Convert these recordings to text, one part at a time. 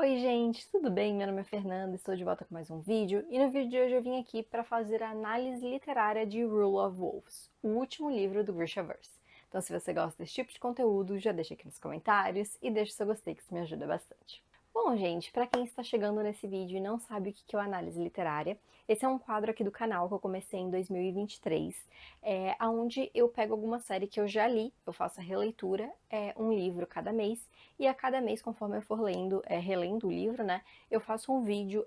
Oi gente, tudo bem? Meu nome é Fernanda, estou de volta com mais um vídeo e no vídeo de hoje eu vim aqui para fazer a análise literária de Rule of Wolves, o último livro do Grishaverse. Então se você gosta desse tipo de conteúdo, já deixa aqui nos comentários e deixa o seu gostei que isso me ajuda bastante. Bom gente, para quem está chegando nesse vídeo e não sabe o que é a análise literária, esse é um quadro aqui do canal que eu comecei em 2023, onde eu pego alguma série que eu já li, eu faço a releitura, um livro cada mês, e a cada mês, conforme eu for lendo, relendo o livro, né, eu faço um vídeo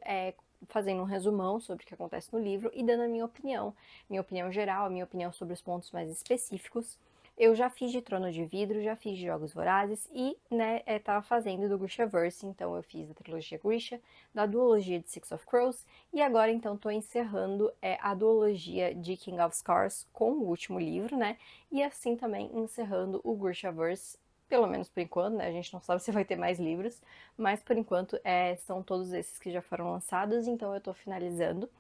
fazendo um resumão sobre o que acontece no livro e dando a minha opinião geral, a minha opinião sobre os pontos mais específicos. Eu já fiz de Trono de Vidro, já fiz de Jogos Vorazes e, né, tava fazendo do Grishaverse, então eu fiz da trilogia Grisha, da duologia de Six of Crows e agora então tô encerrando a duologia de King of Scars com o último livro, né, e assim também encerrando o Grishaverse, pelo menos por enquanto, né, a gente não sabe se vai ter mais livros, mas por enquanto são todos esses que já foram lançados, então eu tô finalizando.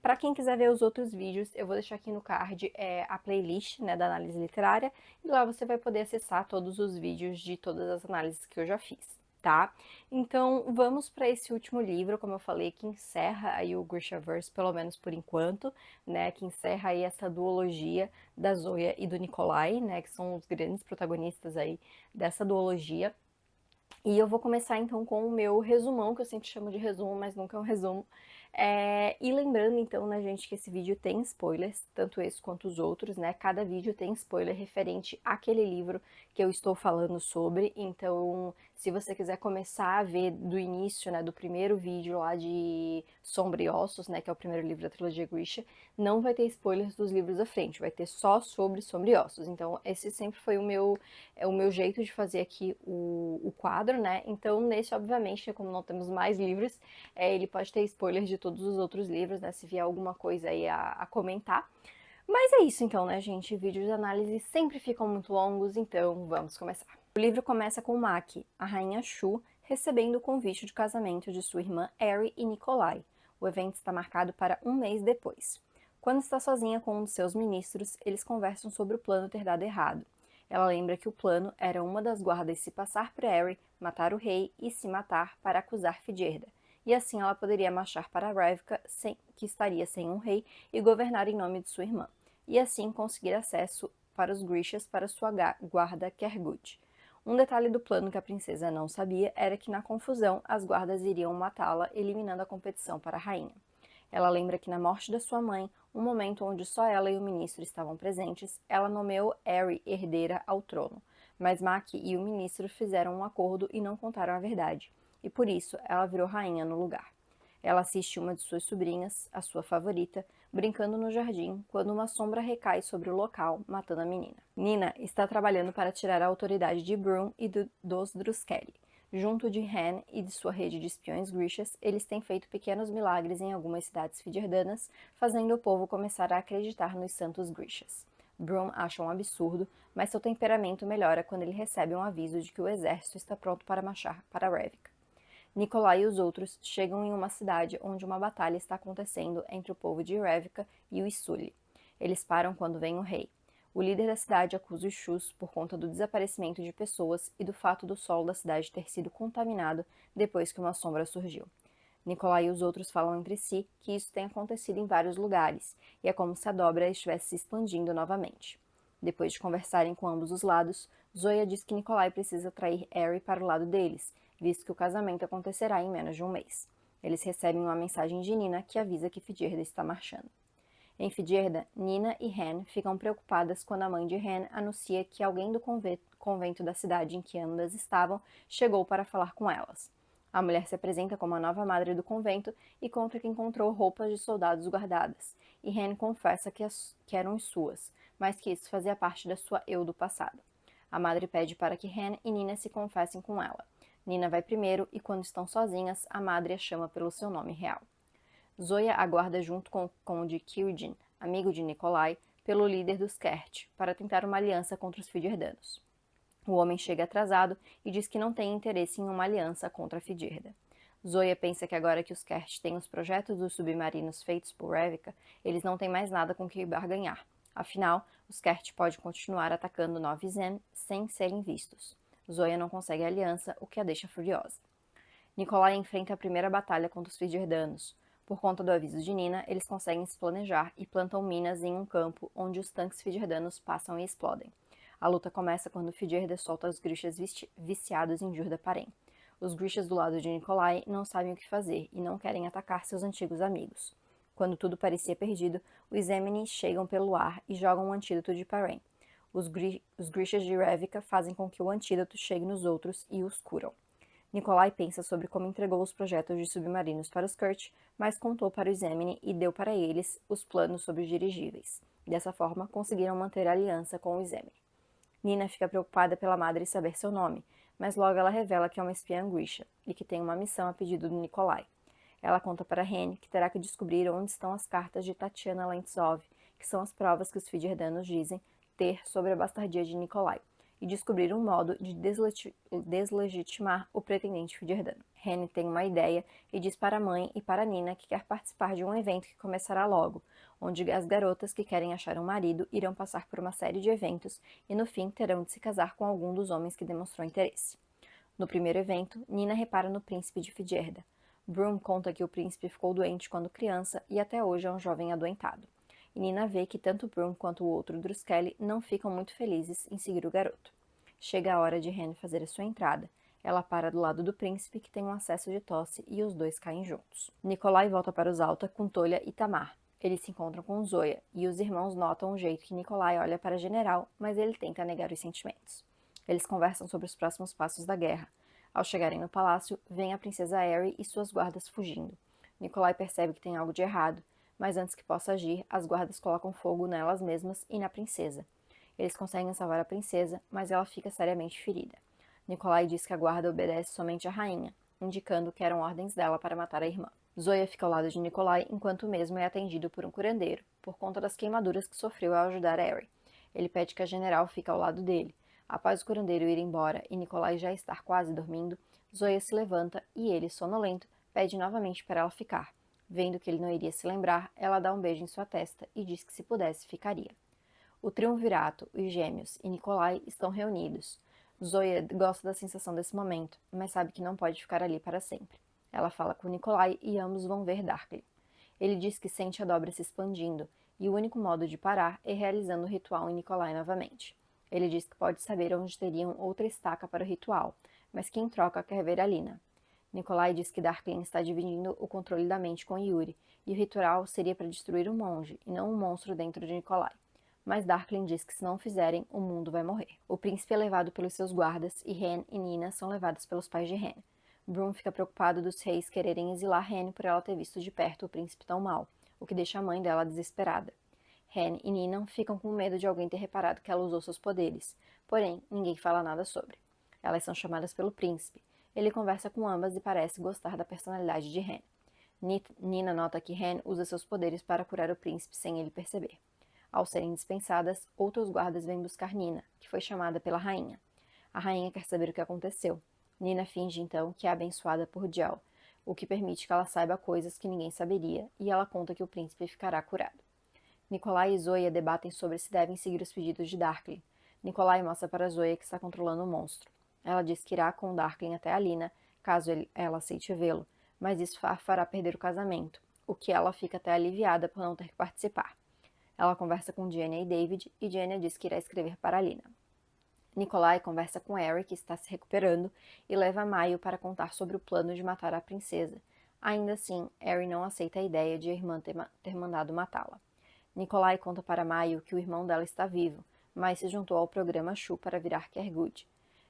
Para quem quiser ver os outros vídeos, eu vou deixar aqui no card a playlist, né, da análise literária, e lá você vai poder acessar todos os vídeos de todas as análises que eu já fiz, tá? Então vamos para esse último livro, como eu falei, que encerra aí o Grishaverse, pelo menos por enquanto, né, que encerra aí essa duologia da Zoya e do Nikolai, né, que são os grandes protagonistas aí dessa duologia. E eu vou começar então com o meu resumão, que eu sempre chamo de resumo, mas nunca é um resumo. E lembrando então, né, gente, que esse vídeo tem spoilers, tanto esse quanto os outros, né? Cada vídeo tem spoiler referente àquele livro que eu estou falando sobre. Então, se você quiser começar a ver do início, né, do primeiro vídeo lá de Sombra e Ossos, né, que é o primeiro livro da trilogia Grisha, não vai ter spoilers dos livros à frente, vai ter só sobre Sombra e Ossos. Então, esse sempre foi o meu jeito de fazer aqui o quadro, né? Então, nesse, obviamente, como não temos mais livros, ele pode ter spoilers de todos os outros livros, né? Se vier alguma coisa aí a comentar. Mas é isso então, né, gente? Vídeos de análise sempre ficam muito longos, então vamos começar. O livro começa com Maki, a rainha Shu, recebendo o convite de casamento de sua irmã Eri e Nikolai. O evento está marcado para um mês depois. Quando está sozinha com um de seus ministros, eles conversam sobre o plano ter dado errado. Ela lembra que o plano era uma das guardas se passar por Eri, matar o rei e se matar para acusar Fijerda, e assim ela poderia marchar para Ravka, que estaria sem um rei, e governar em nome de sua irmã, e assim conseguir acesso para os Grishas para sua guarda Kergut. Um detalhe do plano que a princesa não sabia era que na confusão as guardas iriam matá-la, eliminando a competição para a rainha. Ela lembra que na morte da sua mãe, um momento onde só ela e o ministro estavam presentes, ela nomeou Eri herdeira ao trono, mas Maki e o ministro fizeram um acordo e não contaram a verdade, e por isso ela virou rainha no lugar. Ela assiste uma de suas sobrinhas, a sua favorita, brincando no jardim quando uma sombra recai sobre o local, matando a menina. Nina está trabalhando para tirar a autoridade de Brun e dos Druskelli. Junto de Han e de sua rede de espiões Grishas, eles têm feito pequenos milagres em algumas cidades fijerdanas, fazendo o povo começar a acreditar nos santos Grishas. Brun acha um absurdo, mas seu temperamento melhora quando ele recebe um aviso de que o exército está pronto para marchar para Ravka. Nikolai e os outros chegam em uma cidade onde uma batalha está acontecendo entre o povo de Ravka e o Isuli. Eles param quando vem o rei. O líder da cidade acusa os Shus por conta do desaparecimento de pessoas e do fato do solo da cidade ter sido contaminado depois que uma sombra surgiu. Nikolai e os outros falam entre si que isso tem acontecido em vários lugares, e é como se a dobra estivesse se expandindo novamente. Depois de conversarem com ambos os lados, Zoya diz que Nikolai precisa atrair Eri para o lado deles, visto que o casamento acontecerá em menos de um mês. Eles recebem uma mensagem de Nina que avisa que Fijerda está marchando. Em Fijerda, Nina e Han ficam preocupadas quando a mãe de Han anuncia que alguém do convento da cidade em que ambas estavam chegou para falar com elas. A mulher se apresenta como a nova madre do convento e conta que encontrou roupas de soldados guardadas, e Han confessa que eram suas, mas que isso fazia parte da sua eu do passado. A madre pede para que Han e Nina se confessem com ela. Nina vai primeiro e, quando estão sozinhas, a madre a chama pelo seu nome real. Zoya aguarda junto com o conde Kiljin, amigo de Nikolai, pelo líder dos Kert, para tentar uma aliança contra os Fijerdanos. O homem chega atrasado e diz que não tem interesse em uma aliança contra a Fijerda. Zoya pensa que agora que os Kert têm os projetos dos submarinos feitos por Ravka, eles não têm mais nada com que barganhar. Afinal, os Kert podem continuar atacando Nova Zen sem serem vistos. Zoya não consegue aliança, o que a deixa furiosa. Nikolai enfrenta a primeira batalha contra os Fidgerdanos. Por conta do aviso de Nina, eles conseguem se planejar e plantam minas em um campo onde os tanques Fidgerdanos passam e explodem. A luta começa quando Fidgerda solta os Grishas viciados em Jurda Parem. Os Grishas do lado de Nikolai não sabem o que fazer e não querem atacar seus antigos amigos. Quando tudo parecia perdido, os Emini chegam pelo ar e jogam um antídoto de Parem. Os Grishas de Revika fazem com que o antídoto chegue nos outros e os curam. Nikolai pensa sobre como entregou os projetos de submarinos para os Kurt, mas contou para os Emini e deu para eles os planos sobre os dirigíveis. Dessa forma, conseguiram manter a aliança com os Emini. Nina fica preocupada pela madre saber seu nome, mas logo ela revela que é uma espiã Grisha e que tem uma missão a pedido do Nikolai. Ela conta para Hen que terá que descobrir onde estão as cartas de Tatiana Lentsov, que são as provas que os Fidgerdanos dizem ter sobre a bastardia de Nikolai, e descobrir um modo de deslegitimar o pretendente Fidgerdano. Hen tem uma ideia e diz para a mãe e para Nina que quer participar de um evento que começará logo, onde as garotas que querem achar um marido irão passar por uma série de eventos e no fim terão de se casar com algum dos homens que demonstrou interesse. No primeiro evento, Nina repara no príncipe de Fidgerda. Broom conta que o príncipe ficou doente quando criança e até hoje é um jovem adoentado. E Nina vê que tanto Broom quanto o outro Druskelly não ficam muito felizes em seguir o garoto. Chega a hora de Hen fazer a sua entrada. Ela para do lado do príncipe, que tem um acesso de tosse, e os dois caem juntos. Nikolai volta para os Alta com Tolya e Tamar. Eles se encontram com Zoya, e os irmãos notam o jeito que Nikolai olha para a general, mas ele tenta negar os sentimentos. Eles conversam sobre os próximos passos da guerra. Ao chegarem no palácio, vem a princesa Aery e suas guardas fugindo. Nikolai percebe que tem algo de errado, mas antes que possa agir, as guardas colocam fogo nelas mesmas e na princesa. Eles conseguem salvar a princesa, mas ela fica seriamente ferida. Nikolai diz que a guarda obedece somente à rainha, indicando que eram ordens dela para matar a irmã. Zoya fica ao lado de Nikolai enquanto o mesmo é atendido por um curandeiro, por conta das queimaduras que sofreu ao ajudar Aery. Ele pede que a general fique ao lado dele. Após o curandeiro ir embora e Nikolai já estar quase dormindo, Zoya se levanta e ele, sonolento, pede novamente para ela ficar. Vendo que ele não iria se lembrar, ela dá um beijo em sua testa e diz que se pudesse, ficaria. O triunvirato, os gêmeos e Nikolai estão reunidos. Zoya gosta da sensação desse momento, mas sabe que não pode ficar ali para sempre. Ela fala com Nikolai e ambos vão ver Darkly. Ele diz que sente a dobra se expandindo, e o único modo de parar é realizando o ritual em Nikolai novamente. Ele diz que pode saber onde teriam outra estaca para o ritual, mas que em troca quer ver Alina. Nikolai diz que Darklin está dividindo o controle da mente com Yuri, e o ritual seria para destruir o monge, e não um monstro dentro de Nikolai. Mas Darklin diz que se não o fizerem, o mundo vai morrer. O príncipe é levado pelos seus guardas, e Hen e Nina são levados pelos pais de Hen. Broom fica preocupado dos reis quererem exilar Hen por ela ter visto de perto o príncipe tão mal, o que deixa a mãe dela desesperada. Hen e Nina ficam com medo de alguém ter reparado que ela usou seus poderes, porém, ninguém fala nada sobre. Elas são chamadas pelo príncipe. Ele conversa com ambas e parece gostar da personalidade de Hen. Nina nota que Hen usa seus poderes para curar o príncipe sem ele perceber. Ao serem dispensadas, outros guardas vêm buscar Nina, que foi chamada pela rainha. A rainha quer saber o que aconteceu. Nina finge, então, que é abençoada por Jel, o que permite que ela saiba coisas que ninguém saberia, e ela conta que o príncipe ficará curado. Nikolai e Zoya debatem sobre se devem seguir os pedidos de Darklin. Nikolai mostra para Zoya que está controlando o monstro. Ela diz que irá com Darklin até Alina, caso ela aceite vê-lo, mas isso a fará perder o casamento, o que ela fica até aliviada por não ter que participar. Ela conversa com Jenna e David, e Jenna diz que irá escrever para Alina. Nikolai conversa com Eric, que está se recuperando, e leva Maio para contar sobre o plano de matar a princesa. Ainda assim, Eric não aceita a ideia de a irmã ter mandado matá-la. Nikolai conta para Maio que o irmão dela está vivo, mas se juntou ao programa Shu para virar Kergud.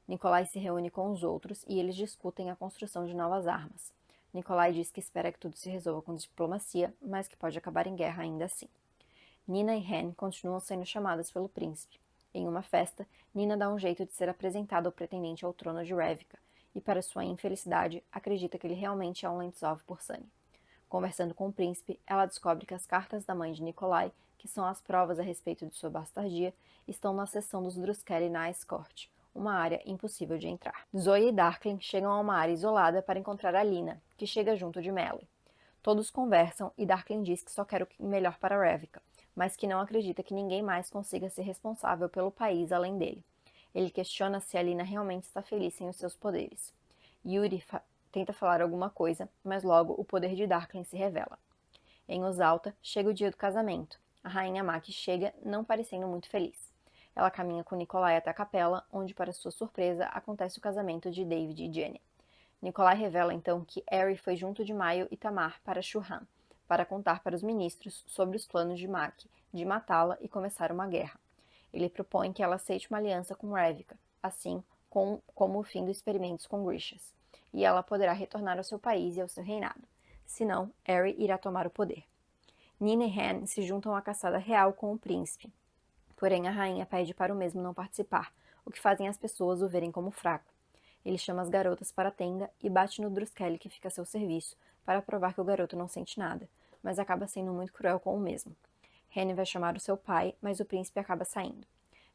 Nikolai se reúne com os outros e eles discutem a construção de novas armas. Nikolai diz que espera que tudo se resolva com diplomacia, mas que pode acabar em guerra ainda assim. Nina e Hen continuam sendo chamadas pelo príncipe. Em uma festa, Nina dá um jeito de ser apresentada ao pretendente ao trono de Revika, e para sua infelicidade, acredita que ele realmente é um Lentsov por sangue. Conversando com o príncipe, ela descobre que as cartas da mãe de Nikolai, que são as provas a respeito de sua bastardia, estão na seção dos Druskelly na Ice Court, uma área impossível de entrar. Zoya e Darklin chegam a uma área isolada para encontrar Alina, que chega junto de Melly. Todos conversam e Darklin diz que só quer o melhor para Revika, mas que não acredita que ninguém mais consiga ser responsável pelo país além dele. Ele questiona se Alina realmente está feliz sem os seus poderes. Yuri tenta falar alguma coisa, mas logo o poder de Darkling se revela. Em Osalta, chega o dia do casamento. A rainha Maki chega, não parecendo muito feliz. Ela caminha com Nikolai até a capela, onde, para sua surpresa, acontece o casamento de David e Jenny. Nikolai revela então que Aery foi junto de Maio e Tamar para Shuhan, para contar para os ministros sobre os planos de Maki de matá-la e começar uma guerra. Ele propõe que ela aceite uma aliança com Revika, assim como o fim dos experimentos com Grishas, e ela poderá retornar ao seu país e ao seu reinado. Senão, Aery irá tomar o poder. Nina e Han se juntam à caçada real com o príncipe, porém a rainha pede para o mesmo não participar, o que fazem as pessoas o verem como fraco. Ele chama as garotas para a tenda e bate no Druskelly que fica a seu serviço, para provar que o garoto não sente nada, mas acaba sendo muito cruel com o mesmo. Han vai chamar o seu pai, mas o príncipe acaba saindo.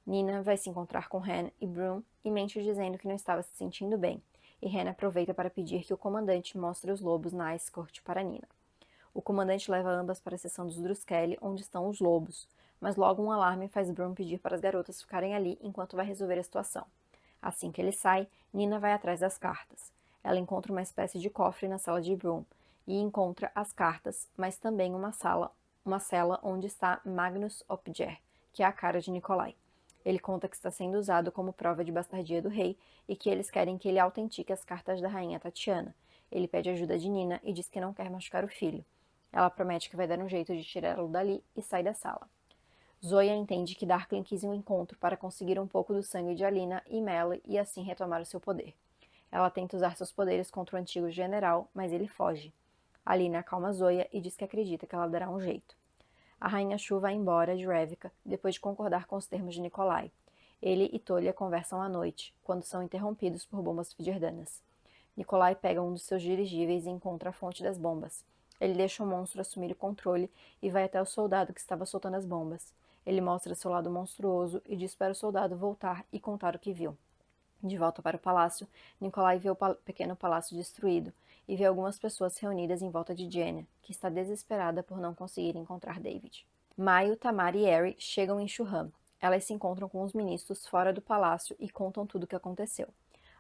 Nina vai se encontrar com Han e Broom e mente dizendo que não estava se sentindo bem, e Han aproveita para pedir que o comandante mostre os lobos na Ice Court para Nina. O comandante leva ambas para a seção dos Druskelly, onde estão os lobos, mas logo um alarme faz Broom pedir para as garotas ficarem ali enquanto vai resolver a situação. Assim que ele sai, Nina vai atrás das cartas. Ela encontra uma espécie de cofre na sala de Broom e encontra as cartas, mas também uma cela onde está Magnus Opger, que é a cara de Nikolai. Ele conta que está sendo usado como prova de bastardia do rei e que eles querem que ele autentique as cartas da rainha Tatiana. Ele pede ajuda de Nina e diz que não quer machucar o filho. Ela promete que vai dar um jeito de tirá-lo dali e sai da sala. Zoya entende que Darkling quis um encontro para conseguir um pouco do sangue de Alina e Melle e assim retomar o seu poder. Ela tenta usar seus poderes contra o antigo general, mas ele foge. Alina acalma Zoya e diz que acredita que ela dará um jeito. A Rainha Shu vai embora de Revika depois de concordar com os termos de Nikolai. Ele e Tolia conversam à noite, quando são interrompidos por bombas fidjerdanas. Nikolai pega um dos seus dirigíveis e encontra a fonte das bombas. Ele deixa o monstro assumir o controle e vai até o soldado que estava soltando as bombas. Ele mostra seu lado monstruoso e diz para o soldado voltar e contar o que viu. De volta para o palácio, Nikolai vê o pequeno palácio destruído e vê algumas pessoas reunidas em volta de Jenna, que está desesperada por não conseguir encontrar David. Maio, Tamar e Aery chegam em Shuhan. Elas se encontram com os ministros fora do palácio e contam tudo o que aconteceu.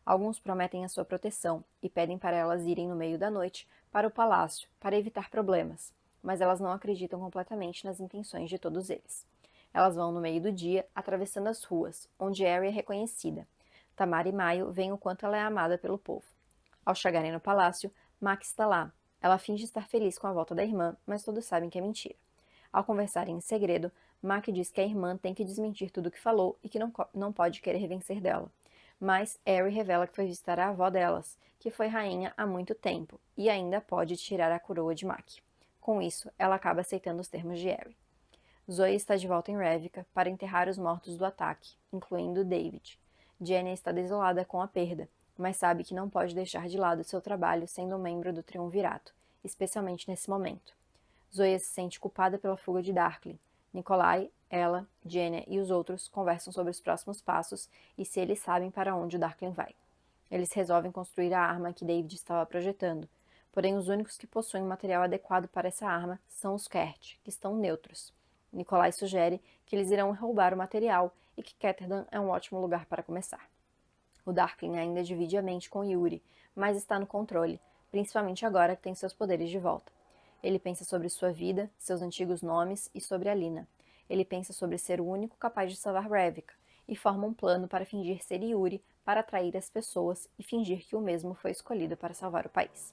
Alguns prometem a sua proteção e pedem para elas irem no meio da noite para o palácio para evitar problemas, mas elas não acreditam completamente nas intenções de todos eles. Elas vão no meio do dia, atravessando as ruas, onde Aery é reconhecida. Tamar e Maio veem o quanto ela é amada pelo povo. Ao chegarem no palácio, Max está lá. Ela finge estar feliz com a volta da irmã, mas todos sabem que é mentira. Ao conversarem em segredo, Mac diz que a irmã tem que desmentir tudo o que falou e que não pode querer vencer dela. Mas Aery revela que foi visitar a avó delas, que foi rainha há muito tempo, e ainda pode tirar a coroa de Mac. Com isso, ela acaba aceitando os termos de Aery. Zoe está de volta em Revika para enterrar os mortos do ataque, incluindo David. Jenny está desolada com a perda, mas sabe que não pode deixar de lado seu trabalho sendo um membro do Triunvirato, especialmente nesse momento. Zoya se sente culpada pela fuga de Darkling. Nikolai, ela, Jenny e os outros conversam sobre os próximos passos e se eles sabem para onde o Darkling vai. Eles resolvem construir a arma que David estava projetando, porém os únicos que possuem material adequado para essa arma são os Kert, que estão neutros. Nikolai sugere que eles irão roubar o material e que Ketterdam é um ótimo lugar para começar. O Darkling ainda divide a mente com Yuri, mas está no controle, principalmente agora que tem seus poderes de volta. Ele pensa sobre sua vida, seus antigos nomes e sobre Alina. Ele pensa sobre ser o único capaz de salvar Revika e forma um plano para fingir ser Yuri para atrair as pessoas e fingir que o mesmo foi escolhido para salvar o país.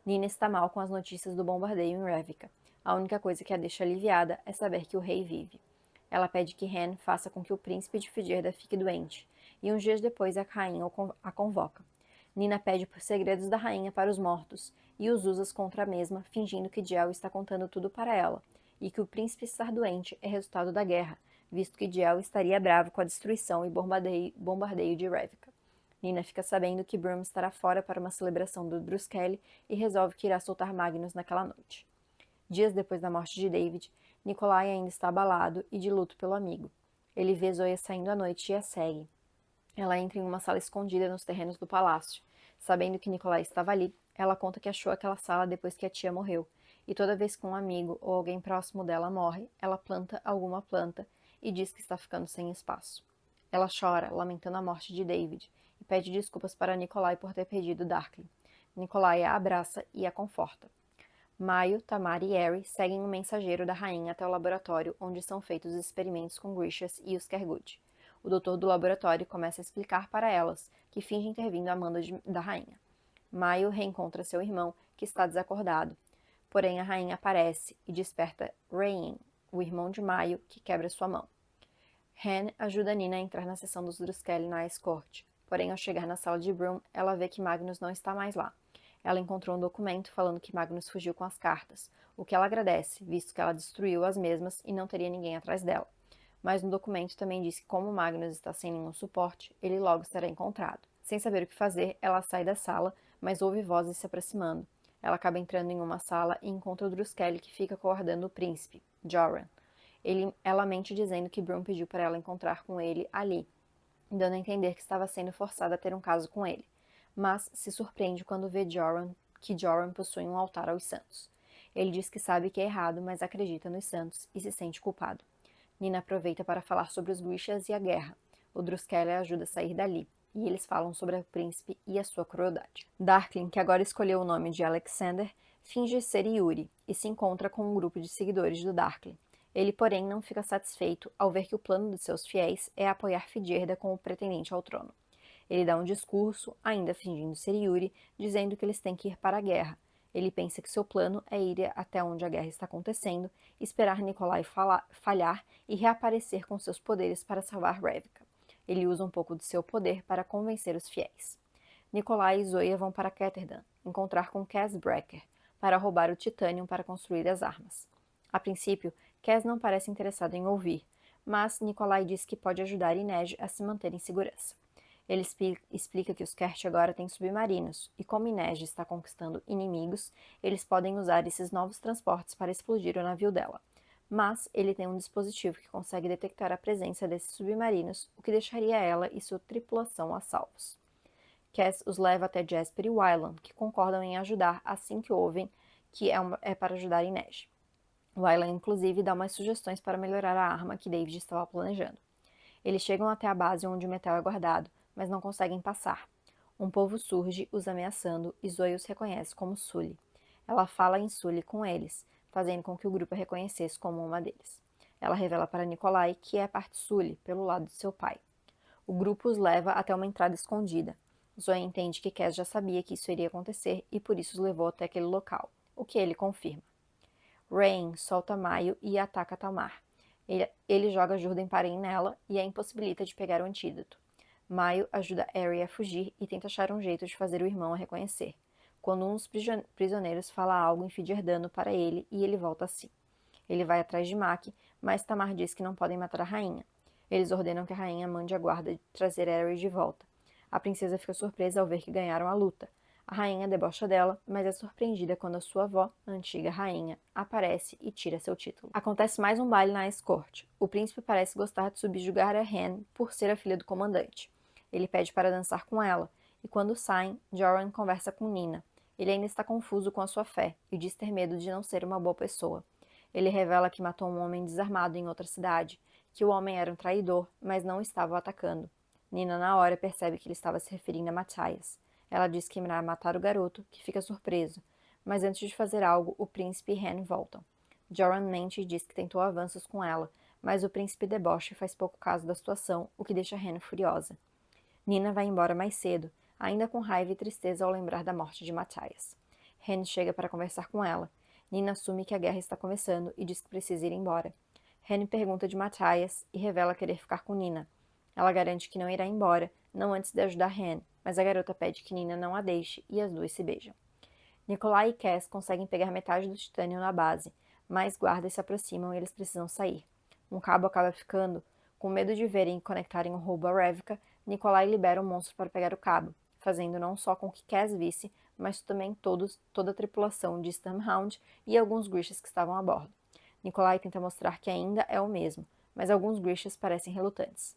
Nina está mal com as notícias do bombardeio em Revika. A única coisa que a deixa aliviada é saber que o rei vive. Ela pede que Han faça com que o príncipe de Fidjerda fique doente, e uns dias depois a rainha a convoca. Nina pede por segredos da rainha para os mortos, e os usa contra a mesma, fingindo que Jel está contando tudo para ela, e que o príncipe estar doente é resultado da guerra, visto que Jel estaria bravo com a destruição e bombardeio de Revika. Nina fica sabendo que Broom estará fora para uma celebração do Druskelly e resolve que irá soltar Magnus naquela noite. Dias depois da morte de David, Nikolai ainda está abalado e de luto pelo amigo. Ele vê Zoya saindo à noite e a segue. Ela entra em uma sala escondida nos terrenos do palácio. Sabendo que Nikolai estava ali, ela conta que achou aquela sala depois que a tia morreu, e toda vez que um amigo ou alguém próximo dela morre, ela planta alguma planta e diz que está ficando sem espaço. Ela chora, lamentando a morte de David, e pede desculpas para Nikolai por ter perdido Darkling. Nikolai a abraça e a conforta. Maio, Tamar e Harry seguem um mensageiro da rainha até o laboratório onde são feitos os experimentos com Grishas e os Kergood. O doutor do laboratório começa a explicar para elas, que fingem ter vindo a mando da rainha. Maio reencontra seu irmão, que está desacordado. Porém, a rainha aparece e desperta Rain, o irmão de Maio, que quebra sua mão. Hen ajuda Nina a entrar na seção dos Druskelly na Ice Court. Porém, ao chegar na sala de Broom, ela vê que Magnus não está mais lá. Ela encontrou um documento falando que Magnus fugiu com as cartas, o que ela agradece, visto que ela destruiu as mesmas e não teria ninguém atrás dela. Mas no documento também diz que como Magnus está sem nenhum suporte, ele logo será encontrado. Sem saber o que fazer, ela sai da sala, mas ouve vozes se aproximando. Ela acaba entrando em uma sala e encontra o Druskelly que fica guardando o príncipe, Joran. Ela mente dizendo que Broom pediu para ela encontrar com ele ali, dando a entender que estava sendo forçada a ter um caso com ele. Mas se surpreende quando vê que Joran possui um altar aos santos. Ele diz que sabe que é errado, mas acredita nos santos e se sente culpado. Nina aproveita para falar sobre os Grishas e a guerra. O Druskelly a ajuda a sair dali, e eles falam sobre o príncipe e a sua crueldade. Darklin, que agora escolheu o nome de Alexander, finge ser Yuri e se encontra com um grupo de seguidores do Darklin. Ele, porém, não fica satisfeito ao ver que o plano de seus fiéis é apoiar Fidjerda como pretendente ao trono. Ele dá um discurso, ainda fingindo ser Yuri, dizendo que eles têm que ir para a guerra. Ele pensa que seu plano é ir até onde a guerra está acontecendo, esperar Nikolai falhar e reaparecer com seus poderes para salvar Revka. Ele usa um pouco de seu poder para convencer os fiéis. Nikolai e Zoya vão para Ketterdam, encontrar com Cass Brecker, para roubar o titânio para construir as armas. A princípio, Cass não parece interessado em ouvir, mas Nikolai diz que pode ajudar Inej a se manter em segurança. Ele explica que os Kert agora têm submarinos, e como Inej está conquistando inimigos, eles podem usar esses novos transportes para explodir o navio dela. Mas ele tem um dispositivo que consegue detectar a presença desses submarinos, o que deixaria ela e sua tripulação a salvos. Cass os leva até Jasper e Wylan, que concordam em ajudar assim que ouvem que é para ajudar Inej. Wylan, inclusive, dá umas sugestões para melhorar a arma que David estava planejando. Eles chegam até a base onde o metal é guardado, mas não conseguem passar. Um povo surge, os ameaçando, e Zoe os reconhece como Sully. Ela fala em Sully com eles, fazendo com que o grupo a reconhecesse como uma deles. Ela revela para Nikolai que é parte Sully, pelo lado de seu pai. O grupo os leva até uma entrada escondida. Zoe entende que Cass já sabia que isso iria acontecer e por isso os levou até aquele local, o que ele confirma. Rain solta Maio e ataca Tamar. Ele joga Jordan-Parem nela e a impossibilita de pegar o antídoto. Maio ajuda Harry a fugir e tenta achar um jeito de fazer o irmão a reconhecer, quando um dos prisioneiros fala algo em Fidjerdano para ele e ele volta a si. Ele vai atrás de Mac, mas Tamar diz que não podem matar a rainha. Eles ordenam que a rainha mande a guarda trazer Harry de volta. A princesa fica surpresa ao ver que ganharam a luta. A rainha debocha dela, mas é surpreendida quando a sua avó, a antiga rainha, aparece e tira seu título. Acontece mais um baile na Ice Court. O príncipe parece gostar de subjugar a Hen por ser a filha do comandante. Ele pede para dançar com ela, e quando saem, Joran conversa com Nina. Ele ainda está confuso com a sua fé e diz ter medo de não ser uma boa pessoa. Ele revela que matou um homem desarmado em outra cidade, que o homem era um traidor, mas não estava o atacando. Nina, na hora, percebe que ele estava se referindo a Matthias. Ela diz que irá matar o garoto, que fica surpreso. Mas antes de fazer algo, o príncipe e Hen voltam. Joran mente e diz que tentou avanços com ela, mas o príncipe debocha e faz pouco caso da situação, o que deixa Hen furiosa. Nina vai embora mais cedo, ainda com raiva e tristeza ao lembrar da morte de Matthias. Hen chega para conversar com ela. Nina assume que a guerra está começando e diz que precisa ir embora. Hen pergunta de Matthias e revela querer ficar com Nina. Ela garante que não irá embora, não antes de ajudar Hen, mas a garota pede que Nina não a deixe e as duas se beijam. Nikolai e Cass conseguem pegar metade do titânio na base, mas guardas se aproximam e eles precisam sair. Um cabo acaba ficando. Com medo de verem e conectarem o roubo a Revka, Nikolai libera o monstro para pegar o cabo, fazendo não só com que Cass visse, mas também toda a tripulação de Stamhound e alguns Grishas que estavam a bordo. Nikolai tenta mostrar que ainda é o mesmo, mas alguns Grishas parecem relutantes.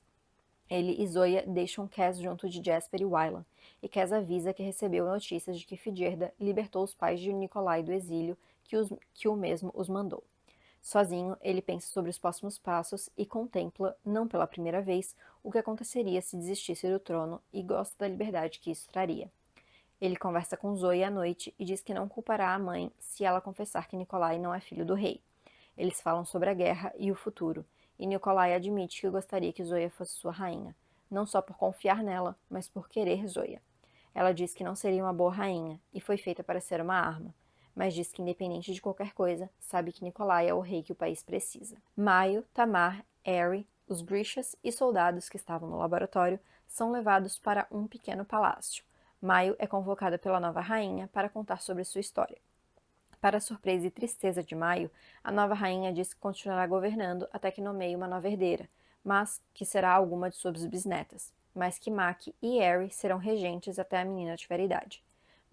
Ele e Zoya deixam Cass junto de Jasper e Wylan, e Cass avisa que recebeu notícias de que Fidjerda libertou os pais de Nikolai do exílio que o mesmo os mandou. Sozinho, ele pensa sobre os próximos passos e contempla, não pela primeira vez, o que aconteceria se desistisse do trono e gosta da liberdade que isso traria. Ele conversa com Zoe à noite e diz que não culpará a mãe se ela confessar que Nikolai não é filho do rei. Eles falam sobre a guerra e o futuro, e Nikolai admite que gostaria que Zoya fosse sua rainha, não só por confiar nela, mas por querer Zoya. Ela diz que não seria uma boa rainha e foi feita para ser uma arma, mas diz que independente de qualquer coisa, sabe que Nikolai é o rei que o país precisa. Maio, Tamar, Eri, os Grishas e soldados que estavam no laboratório são levados para um pequeno palácio. Maio é convocada pela nova rainha para contar sobre sua história. Para a surpresa e tristeza de Maio, a nova rainha diz que continuará governando até que nomeie uma nova herdeira, mas que será alguma de suas bisnetas, mas que Mac e Eri serão regentes até a menina tiver idade.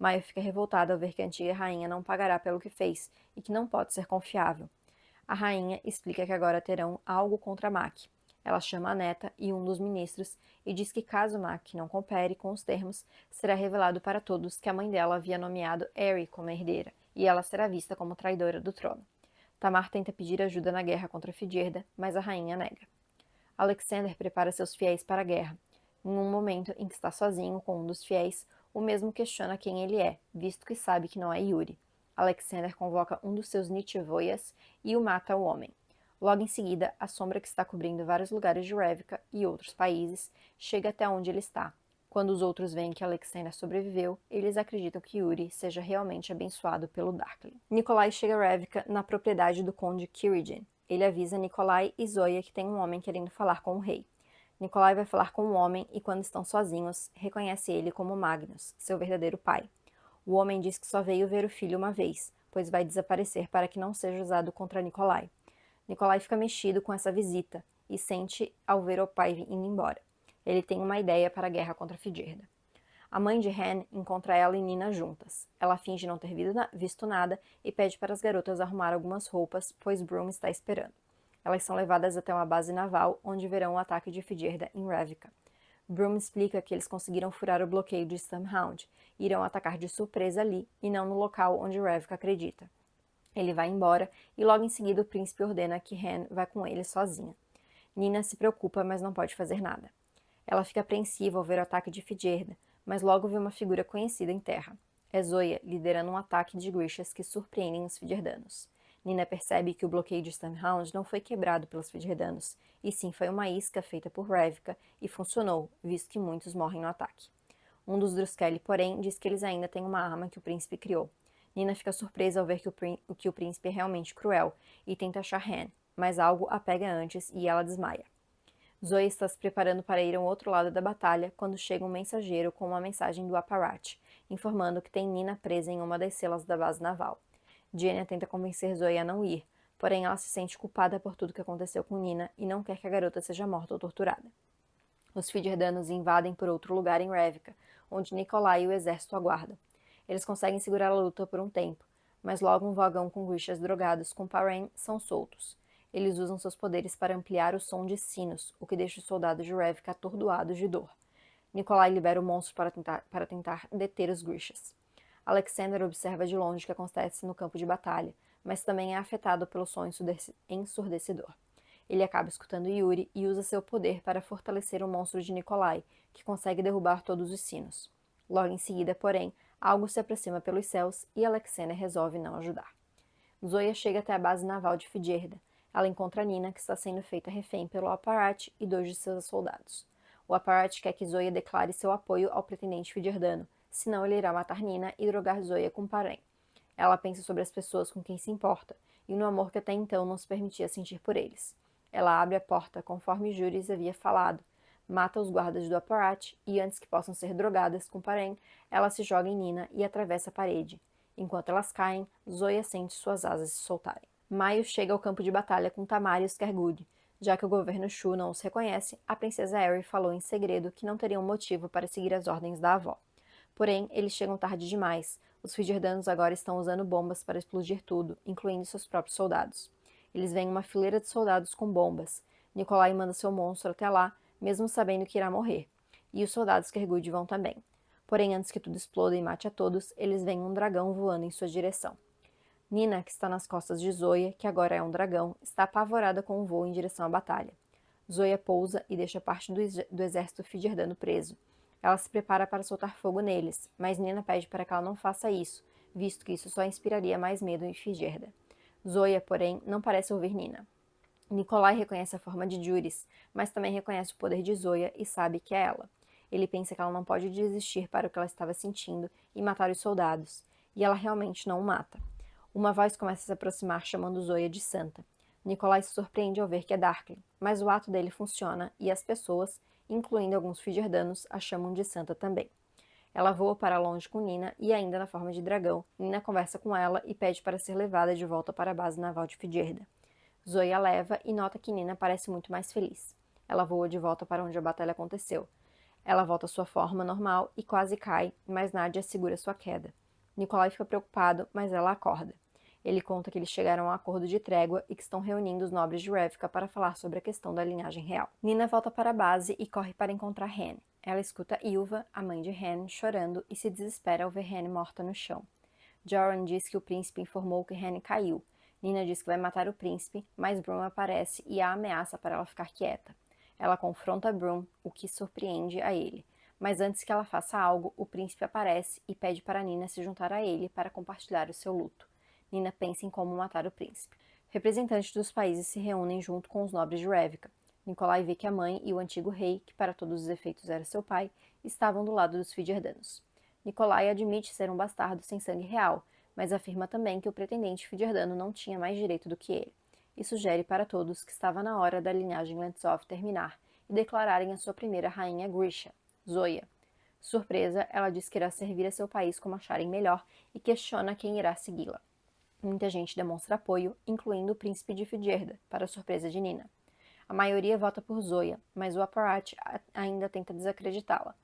Maio fica revoltada ao ver que a antiga rainha não pagará pelo que fez e que não pode ser confiável. A rainha explica que agora terão algo contra Mac. Ela chama a neta e um dos ministros e diz que caso Mac não coopere com os termos, será revelado para todos que a mãe dela havia nomeado Eri como herdeira, e ela será vista como traidora do trono. Tamar tenta pedir ajuda na guerra contra Fidjerda, mas a rainha nega. Alexander prepara seus fiéis para a guerra. Em um momento em que está sozinho com um dos fiéis, o mesmo questiona quem ele é, visto que sabe que não é Yuri. Alexander convoca um dos seus Nichevoias e o mata ao homem. Logo em seguida, a sombra que está cobrindo vários lugares de Revka e outros países chega até onde ele está. Quando os outros veem que Alexander sobreviveu, eles acreditam que Yuri seja realmente abençoado pelo Darkling. Nikolai chega a Revka na propriedade do conde Kirijin. Ele avisa Nikolai e Zoya que tem um homem querendo falar com o rei. Nikolai vai falar com o homem e, quando estão sozinhos, reconhece ele como Magnus, seu verdadeiro pai. O homem diz que só veio ver o filho uma vez, pois vai desaparecer para que não seja usado contra Nikolai. Nikolai fica mexido com essa visita e sente ao ver o pai indo embora. Ele tem uma ideia para a guerra contra Fidjerda. A mãe de Han encontra ela e Nina juntas. Ela finge não ter visto nada e pede para as garotas arrumar algumas roupas, pois Broom está esperando. Elas são levadas até uma base naval, onde verão o ataque de Fidjerda em Revka. Broom explica que eles conseguiram furar o bloqueio de Stamhound e irão atacar de surpresa ali e não no local onde Revka acredita. Ele vai embora e logo em seguida o príncipe ordena que Han vá com ele sozinha. Nina se preocupa, mas não pode fazer nada. Ela fica apreensiva ao ver o ataque de Fidjerda, mas logo vê uma figura conhecida em terra. É Zoya, liderando um ataque de Grishas que surpreendem os Fidjerdanos. Nina percebe que o bloqueio de Stamhound não foi quebrado pelos Fidjerdanos, e sim foi uma isca feita por Revka e funcionou, visto que muitos morrem no ataque. Um dos Druskelli, porém, diz que eles ainda têm uma arma que o príncipe criou. Nina fica surpresa ao ver que o príncipe é realmente cruel e tenta achar Han, mas algo a pega antes e ela desmaia. Zoe está se preparando para ir ao outro lado da batalha quando chega um mensageiro com uma mensagem do Apparat, informando que tem Nina presa em uma das celas da base naval. Jenna tenta convencer Zoe a não ir, porém ela se sente culpada por tudo que aconteceu com Nina e não quer que a garota seja morta ou torturada. Os Fidjerdanos invadem por outro lugar em Revka, onde Nikolai e o exército aguardam. Eles conseguem segurar a luta por um tempo, mas logo um vagão com Grishas drogados com Parrain são soltos. Eles usam seus poderes para ampliar o som de sinos, o que deixa os soldados de Revka atordoados de dor. Nikolai libera o monstro para tentar deter os Grishas. Alexander observa de longe o que acontece no campo de batalha, mas também é afetado pelo som ensurdecedor. Ele acaba escutando Yuri e usa seu poder para fortalecer o monstro de Nikolai, que consegue derrubar todos os sinos. Logo em seguida, porém, algo se aproxima pelos céus e Alexander resolve não ajudar. Zoya chega até a base naval de Fidjerda. Ela encontra Nina, que está sendo feita refém pelo Apparat e 2 de seus soldados. O Apparat quer que Zoya declare seu apoio ao pretendente Fidjerdano, senão ele irá matar Nina e drogar Zoya com Parrain. Ela pensa sobre as pessoas com quem se importa, e no amor que até então não se permitia sentir por eles. Ela abre a porta, conforme Juris havia falado, mata os guardas do Apparat e, antes que possam ser drogadas com Parrain, ela se joga em Nina e atravessa a parede. Enquanto elas caem, Zoya sente suas asas se soltarem. Maio chega ao campo de batalha com Tamar e Skergud. Já que o governo Shu não os reconhece, a princesa Aery falou em segredo que não teriam motivo para seguir as ordens da avó. Porém, eles chegam tarde demais. Os Fidjerdanos agora estão usando bombas para explodir tudo, incluindo seus próprios soldados. Eles veem uma fileira de soldados com bombas. Nikolai manda seu monstro até lá, mesmo sabendo que irá morrer. E os soldados Skergud vão também. Porém, antes que tudo exploda e mate a todos, eles veem um dragão voando em sua direção. Nina, que está nas costas de Zoya, que agora é um dragão, está apavorada com o voo em direção à batalha. Zoya pousa e deixa parte do exército Fidjerdano preso. Ela se prepara para soltar fogo neles, mas Nina pede para que ela não faça isso, visto que isso só inspiraria mais medo em Figerda. Zoya, porém, não parece ouvir Nina. Nikolai reconhece a forma de Juris, mas também reconhece o poder de Zoya e sabe que é ela. Ele pensa que ela não pode desistir para o que ela estava sentindo e matar os soldados, e ela realmente não o mata. Uma voz começa a se aproximar chamando Zoya de santa. Nikolai se surpreende ao ver que é Darkling, mas o ato dele funciona e as pessoas, incluindo alguns Figerdanos, a chamam de santa também. Ela voa para longe com Nina e, ainda na forma de dragão, Nina conversa com ela e pede para ser levada de volta para a base naval de Figerda. Zoya leva e nota que Nina parece muito mais feliz. Ela voa de volta para onde a batalha aconteceu. Ela volta à sua forma normal e quase cai, mas Nadia segura sua queda. Nikolai fica preocupado, mas ela acorda. Ele conta que eles chegaram a um acordo de trégua e que estão reunindo os nobres de Revka para falar sobre a questão da linhagem real. Nina volta para a base e corre para encontrar Hen. Ela escuta Ilva, a mãe de Hen, chorando e se desespera ao ver Hen morta no chão. Joran diz que o príncipe informou que Hen caiu. Nina diz que vai matar o príncipe, mas Broom aparece e a ameaça para ela ficar quieta. Ela confronta Broom, o que surpreende a ele. Mas antes que ela faça algo, o príncipe aparece e pede para Nina se juntar a ele para compartilhar o seu luto. Nina pensa em como matar o príncipe. Representantes dos países se reúnem junto com os nobres de Revka. Nikolai vê que a mãe e o antigo rei, que para todos os efeitos era seu pai, estavam do lado dos Figerdanos. Nikolai admite ser um bastardo sem sangue real, mas afirma também que o pretendente Fiderdano não tinha mais direito do que ele, e sugere para todos que estava na hora da linhagem Lentsov terminar e declararem a sua primeira rainha Grisha, Zoya. Surpresa, ela diz que irá servir a seu país como acharem melhor e questiona quem irá segui-la. Muita gente demonstra apoio, incluindo o príncipe de Figerda, para a surpresa de Nina. A maioria vota por Zoya, mas o Aparat ainda tenta desacreditá-la.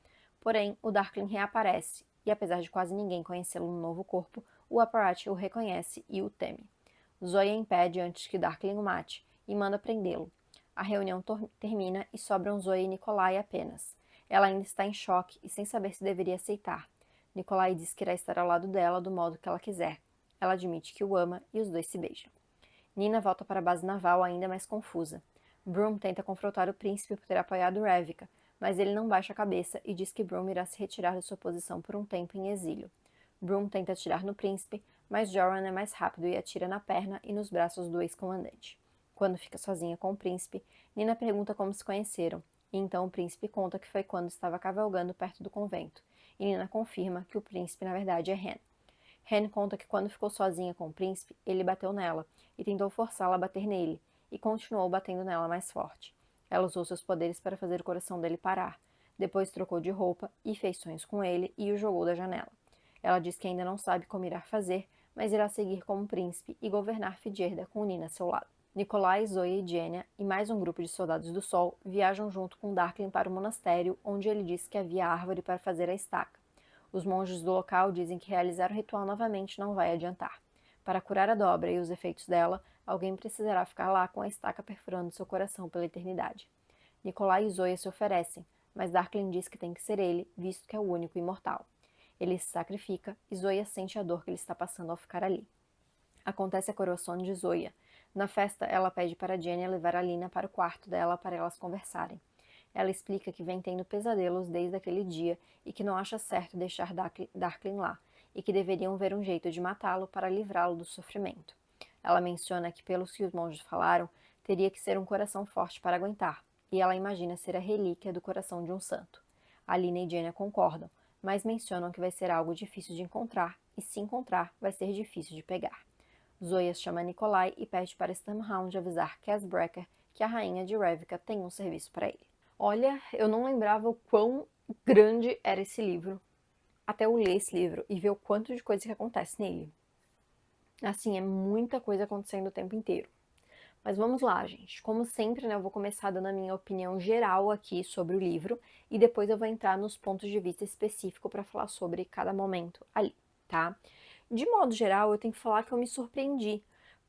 Porém, o Darkling reaparece, e apesar de quase ninguém conhecê-lo no novo corpo, o Aparat o reconhece e o teme. Zoya impede antes que Darkling o mate, e manda prendê-lo. A reunião termina e sobram Zoya e Nikolai apenas. Ela ainda está em choque e sem saber se deveria aceitar. Nikolai diz que irá estar ao lado dela do modo que ela quiser. Ela admite que o ama e os dois se beijam. Nina volta para a base naval ainda mais confusa. Broom tenta confrontar o príncipe por ter apoiado Revka, mas ele não baixa a cabeça e diz que Broom irá se retirar da sua posição por um tempo em exílio. Broom tenta atirar no príncipe, mas Joran é mais rápido e atira na perna e nos braços do ex-comandante. Quando fica sozinha com o príncipe, Nina pergunta como se conheceram, e então o príncipe conta que foi quando estava cavalgando perto do convento, e Nina confirma que o príncipe na verdade é Hen. Hen conta que quando ficou sozinha com o príncipe, ele bateu nela e tentou forçá-la a bater nele, e continuou batendo nela mais forte. Ela usou seus poderes para fazer o coração dele parar. Depois trocou de roupa e fez sonhos com ele e o jogou da janela. Ela diz que ainda não sabe como irá fazer, mas irá seguir como príncipe e governar Figerda com Nina a seu lado. Nikolai, Zoya e Jenya e mais um grupo de soldados do Sol viajam junto com Darkling para o monastério, onde ele disse que havia árvore para fazer a estaca. Os monges do local dizem que realizar o ritual novamente não vai adiantar. Para curar a dobra e os efeitos dela, alguém precisará ficar lá com a estaca perfurando seu coração pela eternidade. Nikolai e Zoya se oferecem, mas Darkling diz que tem que ser ele, visto que é o único imortal. Ele se sacrifica e Zoya sente a dor que ele está passando ao ficar ali. Acontece a coroação de Zoya. Na festa, ela pede para Jenya levar a Lina para o quarto dela para elas conversarem. Ela explica que vem tendo pesadelos desde aquele dia e que não acha certo deixar Darkling lá, e que deveriam ver um jeito de matá-lo para livrá-lo do sofrimento. Ela menciona que, pelos que os monges falaram, teria que ser um coração forte para aguentar, e ela imagina ser a relíquia do coração de um santo. Alina e Jenya concordam, mas mencionam que vai ser algo difícil de encontrar, e se encontrar, vai ser difícil de pegar. Zoya chama Nikolai e pede para Stamhound avisar Cass Brecker que a rainha de Revka tem um serviço para ele. Olha, eu não lembrava o quão grande era esse livro, até eu ler esse livro e ver o quanto de coisa que acontece nele. Assim, é muita coisa acontecendo o tempo inteiro. Mas vamos lá, gente. Como sempre, né, eu vou começar dando a minha opinião geral aqui sobre o livro e depois eu vou entrar nos pontos de vista específicos para falar sobre cada momento ali, tá? De modo geral, eu tenho que falar que eu me surpreendi,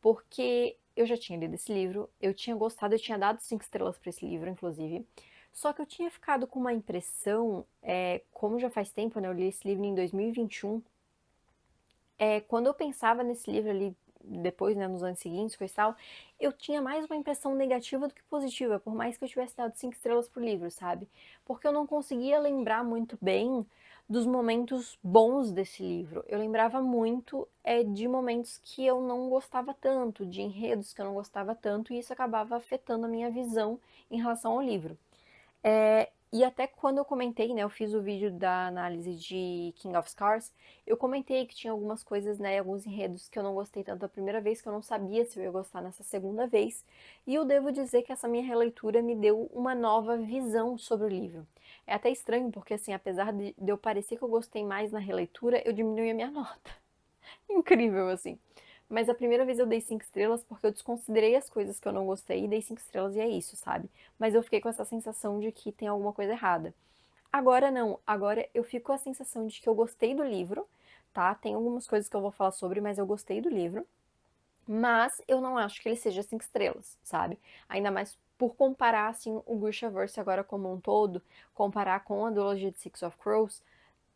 porque eu já tinha lido esse livro, eu tinha gostado, eu tinha dado 5 estrelas para esse livro, inclusive, só que eu tinha ficado com uma impressão, como já faz tempo, né, eu li esse livro em 2021, quando eu pensava nesse livro ali, depois, né, nos anos seguintes, coisa e tal, eu tinha mais uma impressão negativa do que positiva, por mais que eu tivesse dado 5 estrelas pro livro, sabe? Porque eu não conseguia lembrar muito bem dos momentos bons desse livro. Eu lembrava muito de momentos que eu não gostava tanto, de enredos que eu não gostava tanto, e isso acabava afetando a minha visão em relação ao livro. E até quando eu comentei, né, eu fiz o vídeo da análise de King of Scars, eu comentei que tinha algumas coisas, né, alguns enredos que eu não gostei tanto da primeira vez, que eu não sabia se eu ia gostar nessa segunda vez, e eu devo dizer que essa minha releitura me deu uma nova visão sobre o livro. É até estranho, porque assim, apesar de eu parecer que eu gostei mais na releitura, eu diminui a minha nota. Incrível, assim. Mas a primeira vez eu dei 5 estrelas porque eu desconsiderei as coisas que eu não gostei e dei 5 estrelas e é isso, sabe? Mas eu fiquei com essa sensação de que tem alguma coisa errada. Agora não, agora eu fico com a sensação de que eu gostei do livro, tá? Tem algumas coisas que eu vou falar sobre, mas eu gostei do livro. Mas eu não acho que ele seja 5 estrelas, sabe? Ainda mais por comparar, assim, o Grishaverse agora como um todo, comparar com a duologia de Six of Crows,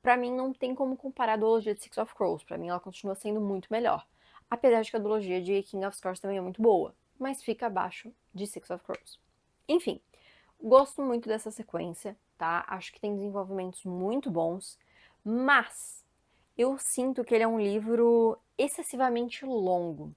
pra mim não tem como comparar a duologia de Six of Crows. Pra mim ela continua sendo muito melhor. Apesar de que a duologia de King of Scars também é muito boa, mas fica abaixo de Six of Crows. Enfim, gosto muito dessa sequência, tá? Acho que tem desenvolvimentos muito bons, mas eu sinto que ele é um livro excessivamente longo.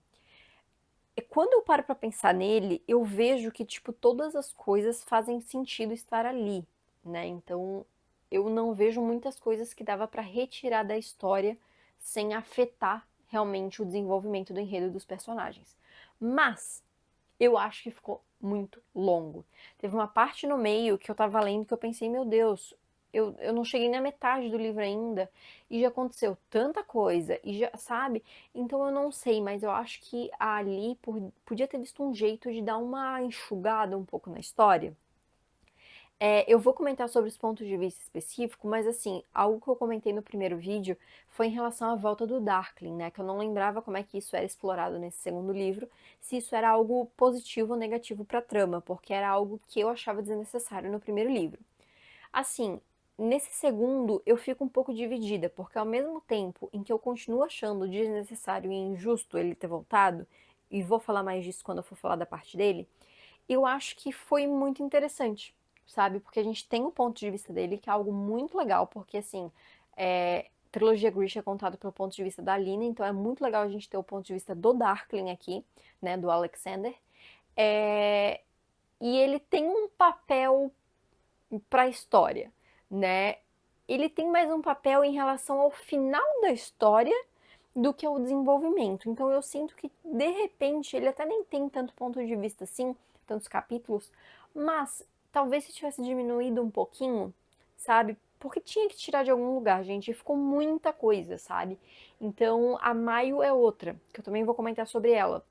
E quando eu paro pra pensar nele, eu vejo que, tipo, todas as coisas fazem sentido estar ali, né? Então, eu não vejo muitas coisas que dava pra retirar da história sem afetar realmente o desenvolvimento do enredo dos personagens. Mas eu acho que ficou muito longo. Teve uma parte no meio que eu tava lendo que eu pensei, meu Deus, eu não cheguei na metade do livro ainda e já aconteceu tanta coisa e já, sabe? Então eu não sei, mas eu acho que ali podia ter visto um jeito de dar uma enxugada um pouco na história. Eu vou comentar sobre os pontos de vista específicos, mas assim, algo que eu comentei no primeiro vídeo foi em relação à volta do Darkling, né? Que eu não lembrava como é que isso era explorado nesse segundo livro, se isso era algo positivo ou negativo pra trama, porque era algo que eu achava desnecessário no primeiro livro. Assim, nesse segundo eu fico um pouco dividida, porque ao mesmo tempo em que eu continuo achando desnecessário e injusto ele ter voltado, e vou falar mais disso quando eu for falar da parte dele, eu acho que foi muito interessante, sabe? Porque a gente tem o ponto de vista dele, que é algo muito legal, porque assim, trilogia Grisha é contada pelo ponto de vista da Lina, então é muito legal a gente ter o ponto de vista do Darkling aqui, né, do Alexander. E ele tem um papel para a história, né? Ele tem mais um papel em relação ao final da história do que ao desenvolvimento. Então eu sinto que de repente ele até nem tem tanto ponto de vista assim, tantos capítulos, mas talvez se tivesse diminuído um pouquinho, sabe? Porque tinha que tirar de algum lugar, gente, e ficou muita coisa, sabe? Então a Maio é outra, que eu também vou comentar sobre ela.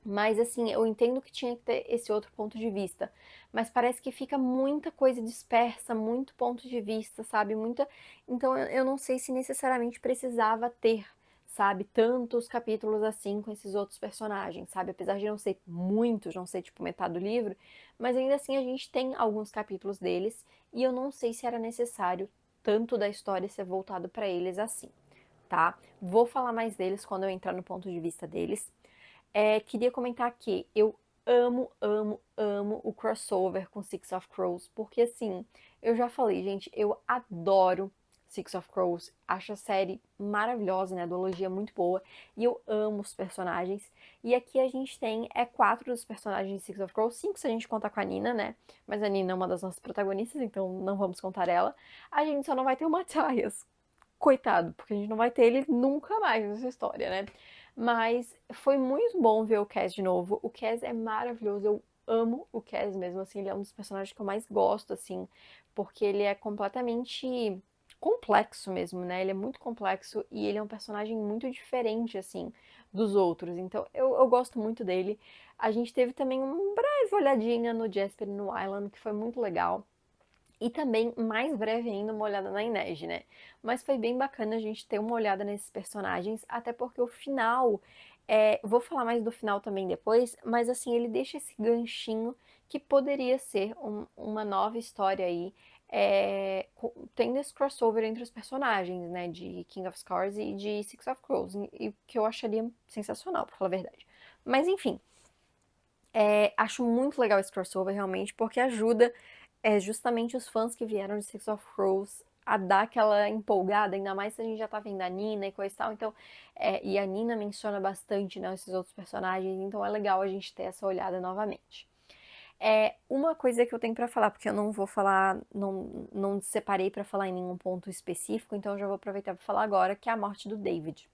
Mas assim, eu entendo que tinha que ter esse outro ponto de vista. Mas parece que fica muita coisa dispersa, muito ponto de vista, sabe? Muita. Então eu não sei se necessariamente precisava ter, sabe, tantos capítulos assim com esses outros personagens, sabe? Apesar de não ser muitos, não ser tipo metade do livro, mas ainda assim a gente tem alguns capítulos deles e eu não sei se era necessário tanto da história ser voltado para eles assim, tá? Vou falar mais deles quando eu entrar no ponto de vista deles. Queria comentar que eu amo, amo, amo o crossover com Six of Crows, porque assim, eu já falei, gente, eu adoro Six of Crows, acho a série maravilhosa, né, a duologia muito boa, e eu amo os personagens, e aqui a gente tem 4 dos personagens de Six of Crows, 5 se a gente contar com a Nina, né, mas a Nina é uma das nossas protagonistas, então não vamos contar ela, a gente só não vai ter o Matthias, coitado, porque a gente não vai ter ele nunca mais nessa história, né? Mas foi muito bom ver o Cass de novo. O Cass é maravilhoso, eu amo o Cass mesmo, assim, ele é um dos personagens que eu mais gosto, assim, porque ele é completamente complexo mesmo, né? Ele é muito complexo e ele é um personagem muito diferente, assim, dos outros. Então, eu gosto muito dele. A gente teve também uma breve olhadinha no Jasper e no Island, que foi muito legal. E também, mais breve ainda, uma olhada na Inês, né? Mas foi bem bacana a gente ter uma olhada nesses personagens, até porque o final, vou falar mais do final também depois, mas assim, ele deixa esse ganchinho que poderia ser uma nova história aí, tem esse crossover entre os personagens, né, de King of Scars e de Six of Crows, e que eu acharia sensacional, pra falar a verdade. Mas enfim, acho muito legal esse crossover realmente, porque ajuda justamente os fãs que vieram de Six of Crows a dar aquela empolgada, ainda mais se a gente já tá vendo a Nina e coisa e tal, então, e a Nina menciona bastante, né, esses outros personagens, então é legal a gente ter essa olhada novamente. Uma coisa que eu tenho pra falar, porque eu não vou falar, não separei pra falar em nenhum ponto específico, então eu já vou aproveitar pra falar agora, que é a morte do David.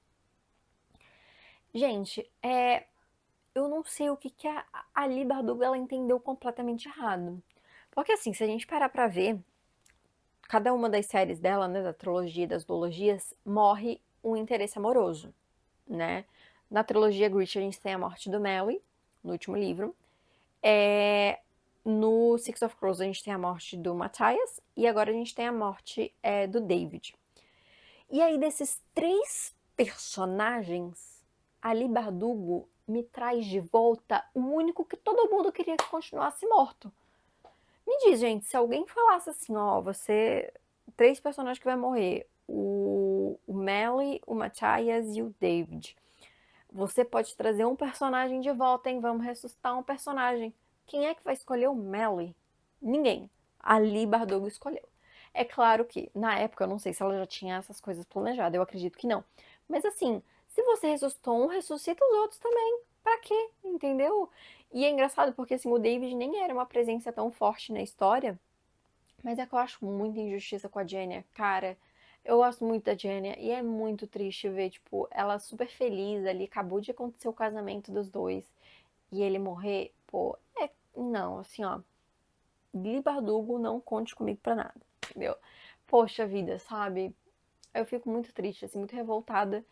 Gente, eu não sei o que que a Ali Bardugo ela entendeu completamente errado. Porque assim, se a gente parar pra ver, cada uma das séries dela, né, da trilogia e das duologias, morre um interesse amoroso, né? Na trilogia Gritch a gente tem a morte do Melly, no último livro. No Six of Crows a gente tem a morte do Matthias, e agora a gente tem a morte do David. E aí, desses três personagens, Ali Bardugo me traz de volta o único que todo mundo queria que continuasse morto. Me diz, gente, se alguém falasse assim, ó, você. Três personagens que vai morrer: o Melly, o Matthias e o David. Você pode trazer um personagem de volta, hein? Vamos ressuscitar um personagem. Quem é que vai escolher o Melly? Ninguém. Ali Bardugo escolheu. É claro que, na época, eu não sei se ela já tinha essas coisas planejadas, eu acredito que não. Mas assim, se você ressuscitou um, ressuscita os outros também. Pra quê? Entendeu? E é engraçado porque assim, o David nem era uma presença tão forte na história, mas é que eu acho muita injustiça com a Jenny, cara. Eu gosto muito da Jenny e é muito triste ver, tipo, ela super feliz ali, acabou de acontecer o casamento dos dois e ele morrer, pô, não, assim, ó, Gli Bardugo, não conte comigo pra nada, entendeu? Poxa vida, sabe? Eu fico muito triste, assim, muito revoltada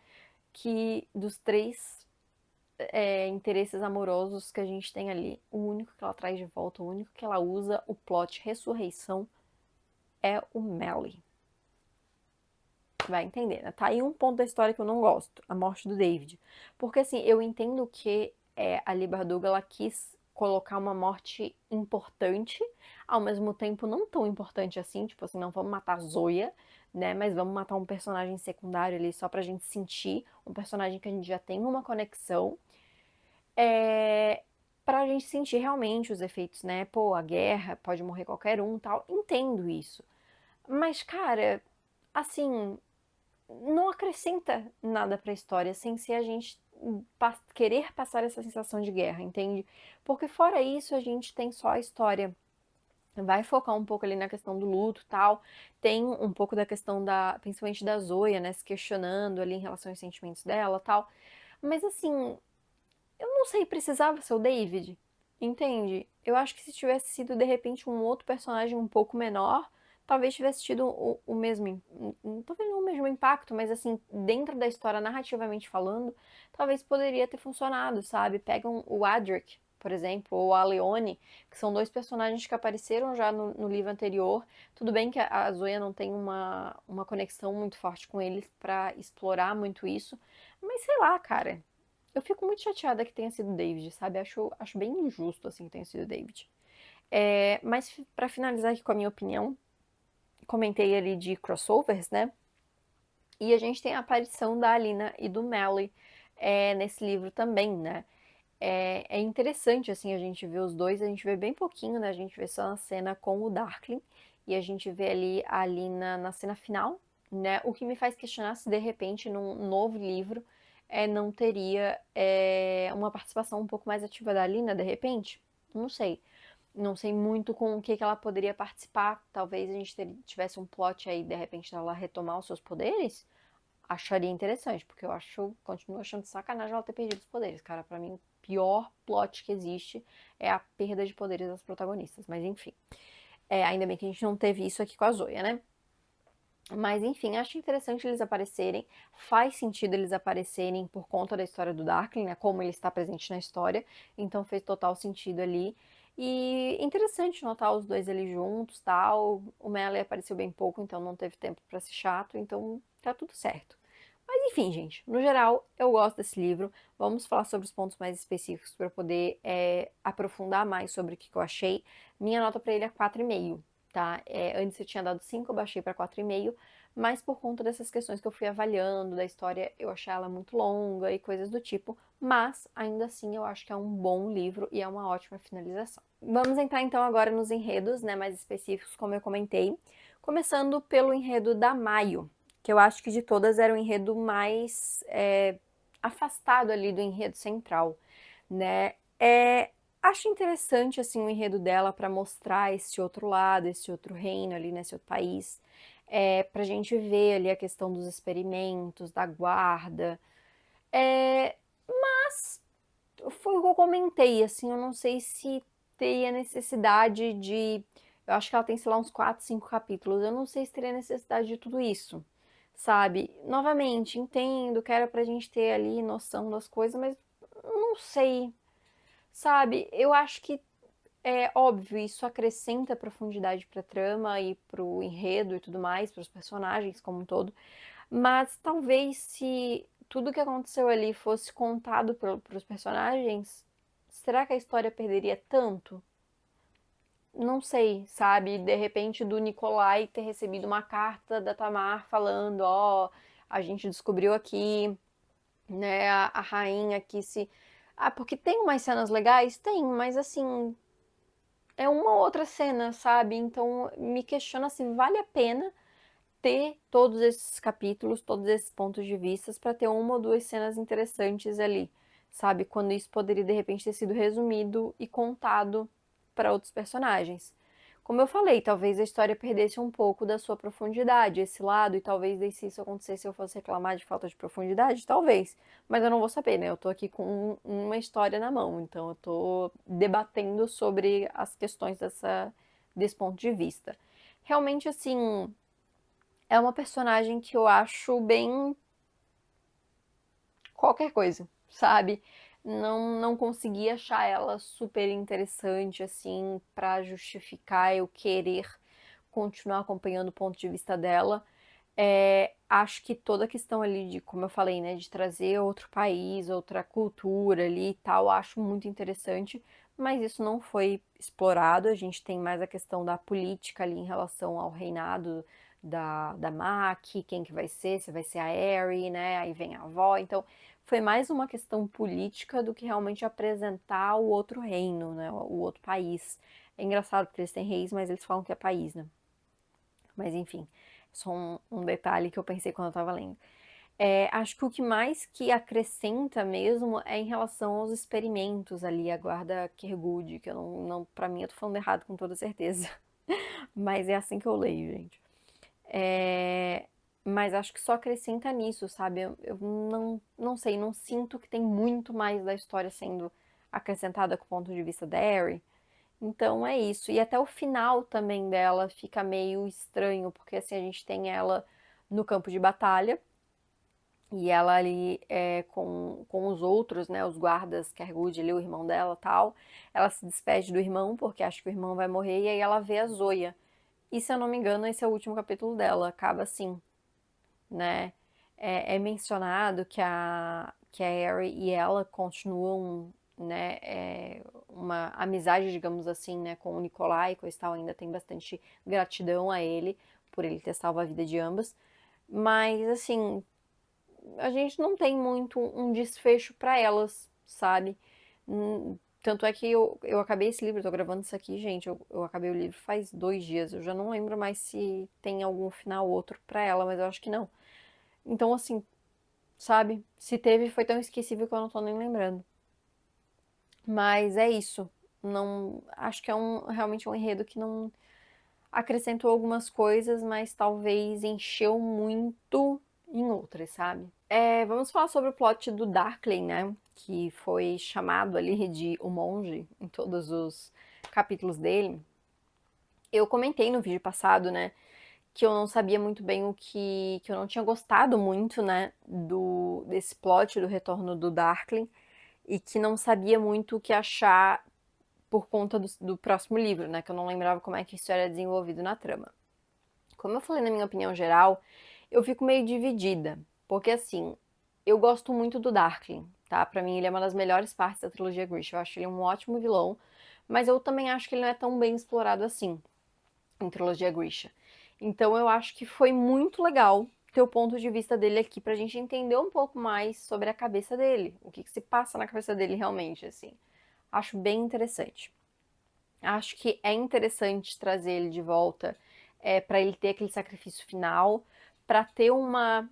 que dos três interesses amorosos que a gente tem ali, o único que ela traz de volta, o único que ela usa o plot ressurreição é o Melly. Vai entender, né? Tá aí um ponto da história que eu não gosto, a morte do David. Porque assim, eu entendo que a Leigh Bardugo, ela quis colocar uma morte importante, ao mesmo tempo não tão importante assim, tipo assim, não vamos matar Zoya, né? Mas vamos matar um personagem secundário ali só pra gente sentir, um personagem que a gente já tem uma conexão, pra gente sentir realmente os efeitos, né? Pô, a guerra, pode morrer qualquer um, tal. Entendo isso. Mas, cara, assim, não acrescenta nada pra história sem ser a gente querer passar essa sensação de guerra, entende? Porque fora isso, a gente tem só a história. Vai focar um pouco ali na questão do luto, tal. Tem um pouco da questão principalmente da Zoya, né, se questionando ali em relação aos sentimentos dela, tal. Mas assim, eu não sei, precisava ser o David, entende? Eu acho que se tivesse sido de repente um outro personagem um pouco menor, talvez tivesse tido o mesmo, talvez não o mesmo impacto, mas assim, dentro da história, narrativamente falando, talvez poderia ter funcionado, sabe? Pegam o Adric, por exemplo, ou a Leone, que são dois personagens que apareceram já no livro anterior. Tudo bem que a Zoya não tem uma conexão muito forte com eles pra explorar muito isso, mas sei lá, cara. Eu fico muito chateada que tenha sido o David, sabe? Acho bem injusto, assim, que tenha sido o David. Mas, pra finalizar aqui com a minha opinião, comentei ali de crossovers, né? E a gente tem a aparição da Alina e do Melly nesse livro também, né? É interessante, assim, a gente ver os dois, a gente vê bem pouquinho, né? A gente vê só uma cena com o Darkling, e a gente vê ali a Alina na cena final, né? O que me faz questionar se, de repente, num novo livro, não teria uma participação um pouco mais ativa da Alina, de repente? Não sei. Não sei muito com o que ela poderia participar. Talvez a gente tivesse um plot aí, de repente, dela retomar os seus poderes. Acharia interessante, porque continuo achando sacanagem ela ter perdido os poderes, cara. Pra mim, o pior plot que existe é a perda de poderes das protagonistas. Mas enfim. Ainda bem que a gente não teve isso aqui com a Zoya, né? Mas enfim, acho interessante eles aparecerem. Faz sentido eles aparecerem por conta da história do Darkling, né? Como ele está presente na história. Então fez total sentido ali. E interessante notar os dois ali juntos, tal. O Melly apareceu bem pouco, então não teve tempo para ser chato. Então tá tudo certo. Mas enfim, gente, no geral, eu gosto desse livro. Vamos falar sobre os pontos mais específicos para poder aprofundar mais sobre o que eu achei. Minha nota para ele é 4,5. tá? Antes eu tinha dado 5, eu baixei para 4,5, mas por conta dessas questões que eu fui avaliando da história, eu achei ela muito longa e coisas do tipo, mas ainda assim eu acho que é um bom livro e é uma ótima finalização. Vamos entrar então agora nos enredos, né, mais específicos, como eu comentei, começando pelo enredo da Maio, que eu acho que de todas era o enredo mais afastado ali do enredo central, né? Acho interessante assim o enredo dela para mostrar esse outro lado, esse outro reino ali nesse outro país, para a gente ver ali a questão dos experimentos, da guarda. Mas foi o que eu comentei, assim, eu não sei se teria necessidade de. Eu acho que ela tem, sei lá, uns 4, 5 capítulos. Eu não sei se teria necessidade de tudo isso, sabe? Novamente, entendo que era pra gente ter ali noção das coisas, mas não sei, sabe? Eu acho que é óbvio, isso acrescenta profundidade pra trama e pro enredo e tudo mais, pros personagens como um todo. Mas talvez se tudo que aconteceu ali fosse contado pros personagens, será que a história perderia tanto? Não sei, sabe? De repente do Nikolai ter recebido uma carta da Tamar falando, ó, a gente descobriu aqui, né, a rainha que se. Ah, porque tem umas cenas legais? Tem, mas assim, é uma outra cena, sabe? Então me questiona se vale a pena ter todos esses capítulos, todos esses pontos de vista para ter uma ou duas cenas interessantes ali, sabe? Quando isso poderia de repente ter sido resumido e contado para outros personagens. Como eu falei, talvez a história perdesse um pouco da sua profundidade, esse lado, e talvez se isso acontecesse eu fosse reclamar de falta de profundidade, talvez. Mas eu não vou saber, né? Eu tô aqui com uma história na mão, então eu tô debatendo sobre as questões desse ponto de vista. Realmente, assim, é uma personagem que eu acho bem qualquer coisa, sabe? Não consegui achar ela super interessante assim pra justificar eu querer continuar acompanhando o ponto de vista dela. Acho que toda a questão ali de, como eu falei, né, de trazer outro país, outra cultura ali e tal, acho muito interessante, mas isso não foi explorado. A gente tem mais a questão da política ali em relação ao reinado da Maki, quem que vai ser, se vai ser a Aerie, né, aí vem a avó, então foi mais uma questão política do que realmente apresentar o outro reino, né, o outro país. É engraçado porque eles têm reis, mas eles falam que é país, né? Mas enfim, só um detalhe que eu pensei quando eu tava lendo. Acho que o que mais que acrescenta mesmo é em relação aos experimentos ali, a guarda Kergud, que eu não pra mim eu tô falando errado com toda certeza. Mas é assim que eu leio, gente. Mas acho que só acrescenta nisso, sabe? Eu não sei, não sinto que tem muito mais da história sendo acrescentada com o ponto de vista da Aerie. Então é isso. E até o final também dela fica meio estranho, porque assim a gente tem ela no campo de batalha e ela ali com os outros, né, os guardas, Kergud ali, o irmão dela tal. Ela se despede do irmão porque acha que o irmão vai morrer e aí ela vê a Zoya. E se eu não me engano, esse é o último capítulo dela, acaba assim, né? É mencionado que a Aerie e ela continuam, né, uma amizade, digamos assim, né, com o Nikolai, coisa e tal, ainda tem bastante gratidão a ele por ele ter salvo a vida de ambas. Mas, assim, a gente não tem muito um desfecho para elas, sabe? Tanto é que eu acabei esse livro, eu tô gravando isso aqui, gente. Eu acabei o livro faz 2 dias. Eu já não lembro mais se tem algum final outro pra ela, mas eu acho que não. Então, assim, sabe? Se teve, foi tão esquecível que eu não tô nem lembrando. Mas é isso. Não, acho que é realmente um enredo que não acrescentou algumas coisas, mas talvez encheu muito em outras, sabe? Vamos falar sobre o plot do Darkling, né? Que foi chamado ali de O Monge em todos os capítulos dele. Eu comentei no vídeo passado, né? Que eu não sabia muito bem que eu não tinha gostado muito, né? Desse plot do retorno do Darkling. E que não sabia muito o que achar por conta do próximo livro, né? Que eu não lembrava como é que isso era desenvolvido na trama. Como eu falei na minha opinião geral, eu fico meio dividida. Porque assim, eu gosto muito do Darkling, tá? Pra mim ele é uma das melhores partes da trilogia Grisha. Eu acho ele um ótimo vilão, mas eu também acho que ele não é tão bem explorado assim. em trilogia Grisha. Então eu acho que foi muito legal ter o ponto de vista dele aqui pra gente entender um pouco mais sobre a cabeça dele, o que se passa na cabeça dele realmente, assim. Acho bem interessante. Acho que é interessante trazer ele de volta para ele ter aquele sacrifício final, para ter uma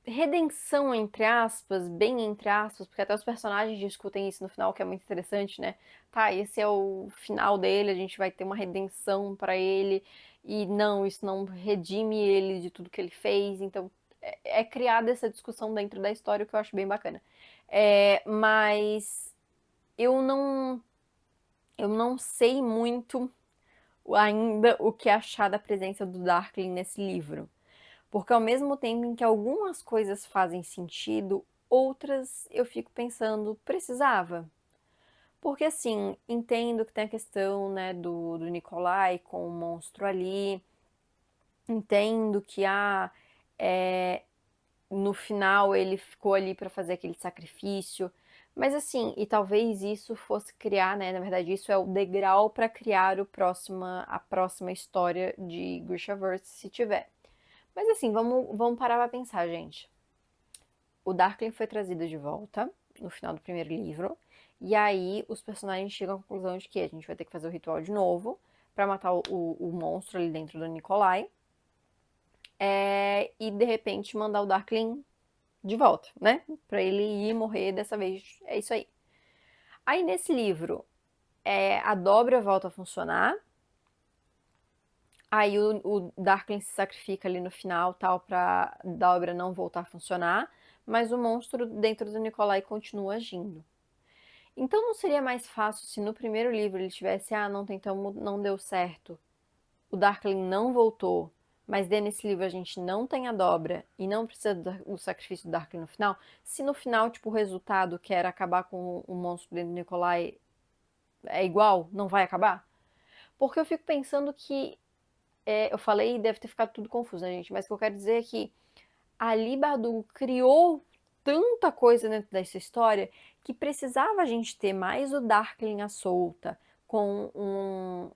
redenção, entre aspas, bem entre aspas, porque até os personagens discutem isso no final, que é muito interessante, né? Tá, esse é o final dele, a gente vai ter uma redenção para ele, e não, isso não redime ele de tudo que ele fez, então é criada essa discussão dentro da história, o que eu acho bem bacana. Mas eu não sei muito ainda o que achar da presença do Darkling nesse livro. Porque ao mesmo tempo em que algumas coisas fazem sentido, outras eu fico pensando, precisava? Porque assim, entendo que tem a questão, né, do Nikolai com o monstro ali, entendo que no final ele ficou ali para fazer aquele sacrifício, mas assim, e talvez isso fosse criar, né, na verdade isso é o degrau para criar a próxima história de Grishaverse, se tiver. Mas assim, vamos parar pra pensar, gente. O Darkling foi trazido de volta no final do primeiro livro. E aí os personagens chegam à conclusão de que a gente vai ter que fazer o ritual de novo pra matar o monstro ali dentro do Nikolai. E de repente mandar o Darkling de volta, né? Pra ele ir morrer dessa vez. É isso aí. Aí nesse livro, a dobra volta a funcionar. Aí o Darkling se sacrifica ali no final, tal, pra dobra não voltar a funcionar. Mas o monstro dentro do Nikolai continua agindo. Então não seria mais fácil se no primeiro livro ele tivesse, não tentamos, não deu certo, o Darkling não voltou, mas nesse livro a gente não tem a dobra e não precisa do sacrifício do Darkling no final, se no final, tipo, o resultado que era acabar com o monstro dentro do Nikolai é igual, não vai acabar? Porque eu fico pensando que, eu falei e deve ter ficado tudo confuso, né, gente? Mas o que eu quero dizer é que Ali Bardugo criou tanta coisa dentro dessa história que precisava a gente ter mais o Darkling à solta, com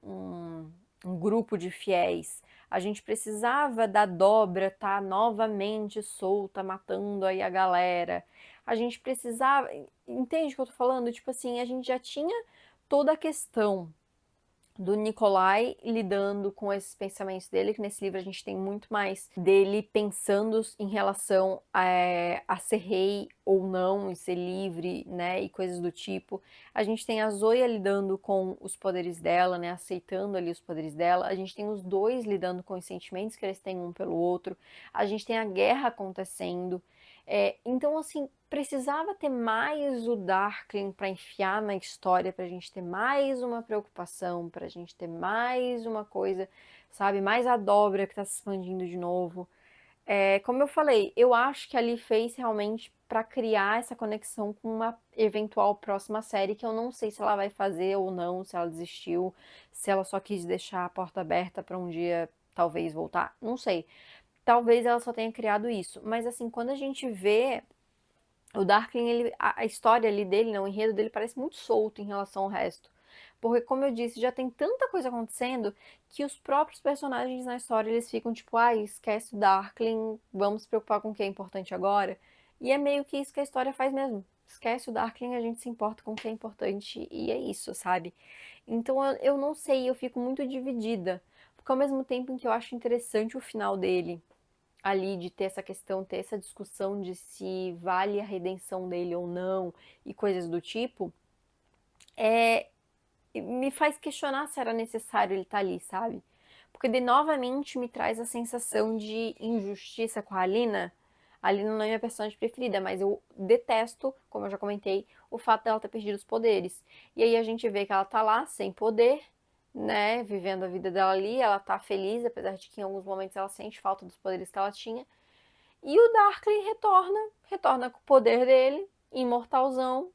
um grupo de fiéis. A gente precisava da Dobra estar novamente solta, matando aí a galera. A gente precisava. Entende o que eu tô falando? Tipo assim, a gente já tinha toda a questão do Nikolai lidando com esses pensamentos dele, que nesse livro a gente tem muito mais dele pensando em relação a ser rei ou não, e ser livre, né, e coisas do tipo. A gente tem a Zoya lidando com os poderes dela, né, aceitando ali os poderes dela. A gente tem os dois lidando com os sentimentos que eles têm um pelo outro. A gente tem a guerra acontecendo. Então, assim, precisava ter mais o Darkling para enfiar na história, pra gente ter mais uma preocupação, pra gente ter mais uma coisa, sabe? Mais a dobra que tá se expandindo de novo. Como eu falei, eu acho que ali fez realmente para criar essa conexão com uma eventual próxima série que eu não sei se ela vai fazer ou não, se ela desistiu, se ela só quis deixar a porta aberta para um dia talvez voltar, não sei. Talvez ela só tenha criado isso, mas assim, quando a gente vê o Darkling, a história ali dele, né, o enredo dele parece muito solto em relação ao resto. Porque, como eu disse, já tem tanta coisa acontecendo que os próprios personagens na história, eles ficam tipo, esquece o Darkling, vamos se preocupar com o que é importante agora. E é meio que isso que a história faz mesmo. Esquece o Darkling, a gente se importa com o que é importante e é isso, sabe? Então eu não sei, eu fico muito dividida. Porque ao mesmo tempo em que eu acho interessante o final dele, ali de ter essa questão, ter essa discussão de se vale a redenção dele ou não e coisas do tipo, me faz questionar se era necessário ele estar ali, sabe? Porque de novamente me traz a sensação de injustiça com a Alina. A Alina não é minha personagem preferida, mas eu detesto, como eu já comentei, o fato dela ter perdido os poderes. E aí a gente vê que ela tá lá sem poder, né, vivendo a vida dela ali, ela tá feliz, apesar de que em alguns momentos ela sente falta dos poderes que ela tinha. E o Darkly retorna com o poder dele, imortalzão,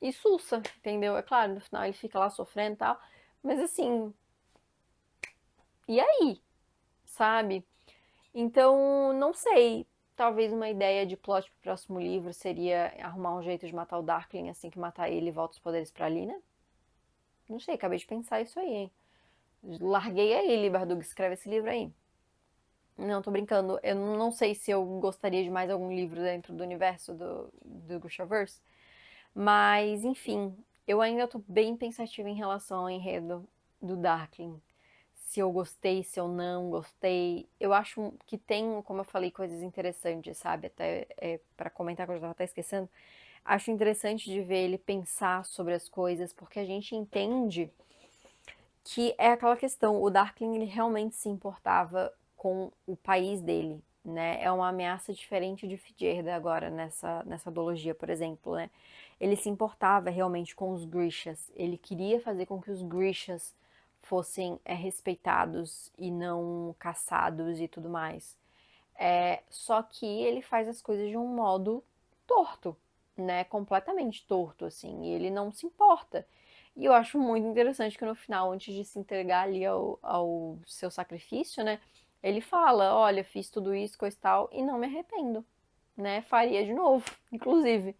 e sussa, entendeu? É claro, no final ele fica lá sofrendo e tal, mas assim, e aí? Sabe? Então, não sei. Talvez uma ideia de plot pro próximo livro seria arrumar um jeito de matar o Darkling assim que matar ele e volta os poderes pra Lina. Não sei, acabei de pensar isso aí, hein? Larguei aí, Bardugo, escreve esse livro aí. Não, tô brincando. Eu não sei se eu gostaria de mais algum livro dentro do universo do Grishaverse. Mas, enfim, eu ainda tô bem pensativa em relação ao enredo do Darkling. Se eu gostei, se eu não gostei. Eu acho que tem, como eu falei, coisas interessantes, sabe? Até para comentar que eu já tava até esquecendo. Acho interessante de ver ele pensar sobre as coisas, porque a gente entende que é aquela questão, o Darkling ele realmente se importava com o país dele, né? É uma ameaça diferente de Fjerda agora nessa duologia, por exemplo, né? Ele se importava realmente com os Grishas, ele queria fazer com que os Grishas fossem respeitados e não caçados e tudo mais. Só que ele faz as coisas de um modo torto, né? Completamente torto, assim. E ele não se importa. E eu acho muito interessante que no final, antes de se entregar ali ao seu sacrifício, né? Ele fala: olha, fiz tudo isso, coisa e tal, e não me arrependo, né? Faria de novo, inclusive.